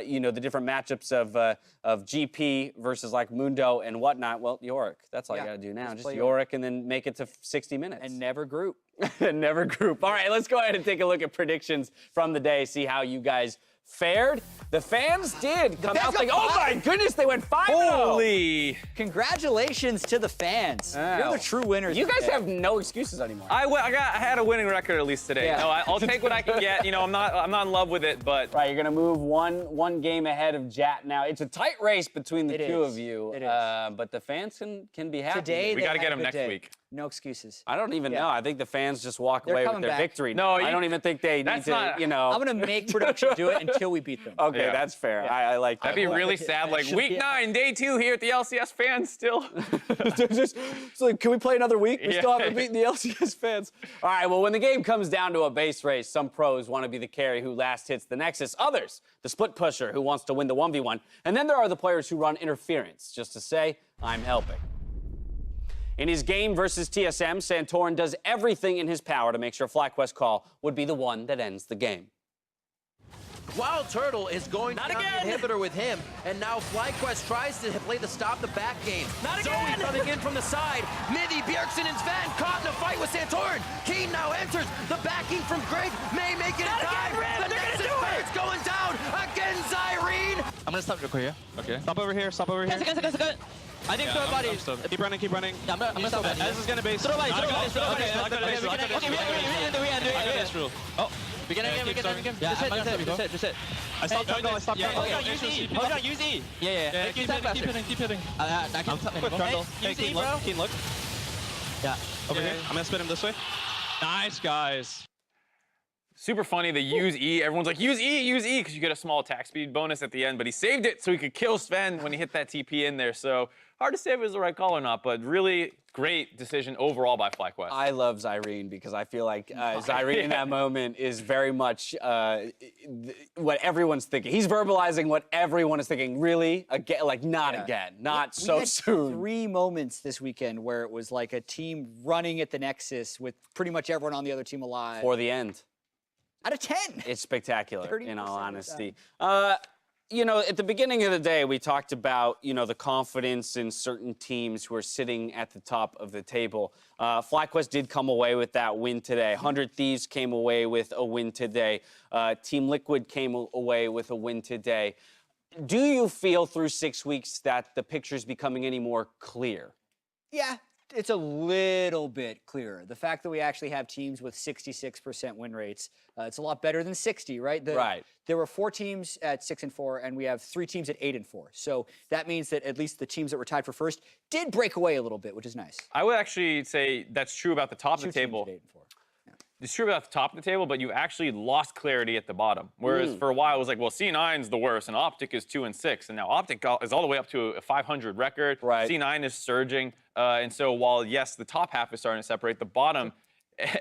[SPEAKER 6] you know, the different matchups of GP versus like Mundo and whatnot. Well, Yorick, that's all you got to do now. Just Yorick and then make it to 60 minutes.
[SPEAKER 7] And never group.
[SPEAKER 6] Never group. All right, let's go ahead and take a look at predictions from the day, see how you guys fared. The fans did come out like, oh my goodness, they went 5-0.
[SPEAKER 8] Holy!
[SPEAKER 7] Congratulations to the fans. You're the true winners.
[SPEAKER 6] You guys have no excuses anymore.
[SPEAKER 8] I had a winning record at least today.
[SPEAKER 7] Yeah.
[SPEAKER 8] No, I'll take what I can get. You know, I'm not in love with it, but
[SPEAKER 6] Right, you're gonna move one game ahead of Jat now. It's a tight race between the two of you.
[SPEAKER 7] It is.
[SPEAKER 6] But the fans can be happy.
[SPEAKER 7] Today,
[SPEAKER 8] we
[SPEAKER 7] they
[SPEAKER 8] got to
[SPEAKER 7] had
[SPEAKER 8] get
[SPEAKER 7] a
[SPEAKER 8] them
[SPEAKER 7] good
[SPEAKER 8] next
[SPEAKER 7] day.
[SPEAKER 8] week.
[SPEAKER 7] No excuses.
[SPEAKER 6] I don't even know. I think the fans just walk
[SPEAKER 7] They're
[SPEAKER 6] away with
[SPEAKER 7] coming
[SPEAKER 6] their
[SPEAKER 7] back.
[SPEAKER 6] victory.
[SPEAKER 8] No,
[SPEAKER 6] I don't even think they need
[SPEAKER 8] that's
[SPEAKER 6] to,
[SPEAKER 8] not-
[SPEAKER 6] you know.
[SPEAKER 7] I'm going to make production do it until we beat them.
[SPEAKER 6] Okay,
[SPEAKER 8] Yeah.
[SPEAKER 6] that's fair. I like that.
[SPEAKER 8] That'd be really sad. Like week 9, day 2 here at the LCS fans still.
[SPEAKER 6] It's like, can we play another week? We
[SPEAKER 8] Yeah.
[SPEAKER 6] still haven't beaten the LCS fans. All right, well, when the game comes down to a base race, some pros want to be the carry who last hits the Nexus. Others, the split pusher who wants to win the 1v1. And then there are the players who run interference, just to say, I'm helping. In his game versus TSM, Santorin does everything in his power to make sure FlyQuest Call would be the one that ends the game.
[SPEAKER 9] Wild Turtle is going
[SPEAKER 10] Not
[SPEAKER 9] down
[SPEAKER 10] again!
[SPEAKER 9] the inhibitor with him, and now FlyQuest tries to play the stop the back game.
[SPEAKER 10] Not
[SPEAKER 9] Zoe
[SPEAKER 10] again!
[SPEAKER 9] coming in from the side. Mithy, Bjergsen, and Sven caught in a fight with Santorin. Keen now enters. The backing from Greg may make it
[SPEAKER 10] Not
[SPEAKER 9] in time.
[SPEAKER 10] again, Rim!
[SPEAKER 9] The
[SPEAKER 10] They're gonna
[SPEAKER 9] Nexus
[SPEAKER 10] do it!
[SPEAKER 9] Bird's going down. Again, Zyrene.
[SPEAKER 10] I'm gonna stop real quick here.
[SPEAKER 5] Okay.
[SPEAKER 10] Stop over here, stop over here. Good. I think throw a body.
[SPEAKER 5] Keep running, keep running.
[SPEAKER 10] Yeah, I'm gonna stop body.
[SPEAKER 5] This is gonna base.
[SPEAKER 10] Throw a body, throw a body, throw a body.
[SPEAKER 5] Okay,
[SPEAKER 10] We can do it.
[SPEAKER 5] Oh.
[SPEAKER 10] We can end him. Just hit.
[SPEAKER 5] I stopped jungle, I stopped jungle.
[SPEAKER 10] Hold on, use E. Yeah.
[SPEAKER 5] Keep hitting.
[SPEAKER 10] I can
[SPEAKER 5] Quick jungle. Hey,
[SPEAKER 10] Use E,
[SPEAKER 5] Keen,
[SPEAKER 10] bro.
[SPEAKER 5] look. Keen, look.
[SPEAKER 10] Yeah.
[SPEAKER 5] Over here. I'm gonna spin him this way. Nice, guys.
[SPEAKER 8] Super funny, they use E. Everyone's like, use E, because you get a small attack speed bonus at the end. But he saved it so he could kill Sven when he hit that TP in there. So hard to say if it was the right call or not, but really great decision overall by FlyQuest.
[SPEAKER 6] I love Zyrene because I feel like Zyrene in that moment is very much what everyone's thinking. He's verbalizing what everyone is thinking. Really? Again? Like, not again. Not so
[SPEAKER 7] we had
[SPEAKER 6] soon.
[SPEAKER 7] 3 moments this weekend where it was like a team running at the Nexus with pretty much everyone on the other team alive.
[SPEAKER 6] For the end.
[SPEAKER 7] Out of 10.
[SPEAKER 6] It's spectacular,
[SPEAKER 7] 30%
[SPEAKER 6] in all
[SPEAKER 7] of the
[SPEAKER 6] honesty. You know, at the beginning of the day, we talked about, you know, the confidence in certain teams who are sitting at the top of the table. FlyQuest did come away with that win today. 100 Thieves came away with a win today. Team Liquid came away with a win today. Do you feel through 6 weeks that the picture's becoming any more clear?
[SPEAKER 7] Yeah. it's a little bit clearer. The fact that we actually have teams with 66% win rates, it's a lot better than 60, right?
[SPEAKER 6] Right.
[SPEAKER 7] There were 4 teams at 6-4, and we have 3 teams at 8-4. So that means that at least the teams that were tied for first did break away a little bit, which is nice.
[SPEAKER 8] I would actually say that's true about the top of
[SPEAKER 7] 2
[SPEAKER 8] the
[SPEAKER 7] teams
[SPEAKER 8] table.
[SPEAKER 7] at 8-4.
[SPEAKER 8] It's true about the top of the table, but you actually lost clarity at the bottom. Whereas for a while it was like, well, C9's the worst, and OpTic is 2-6, and now OpTic is all the way up to a 500 record.
[SPEAKER 6] Right.
[SPEAKER 8] C9 is surging, and so while yes, the top half is starting to separate, the bottom,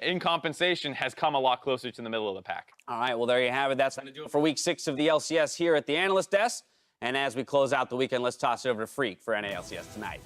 [SPEAKER 8] in compensation, has come a lot closer to the middle of the pack.
[SPEAKER 6] All right, well, there you have it. That's going to do it for week 6 of the LCS here at the Analyst Desk. And as we close out the weekend, let's toss it over to Freak for NALCS tonight.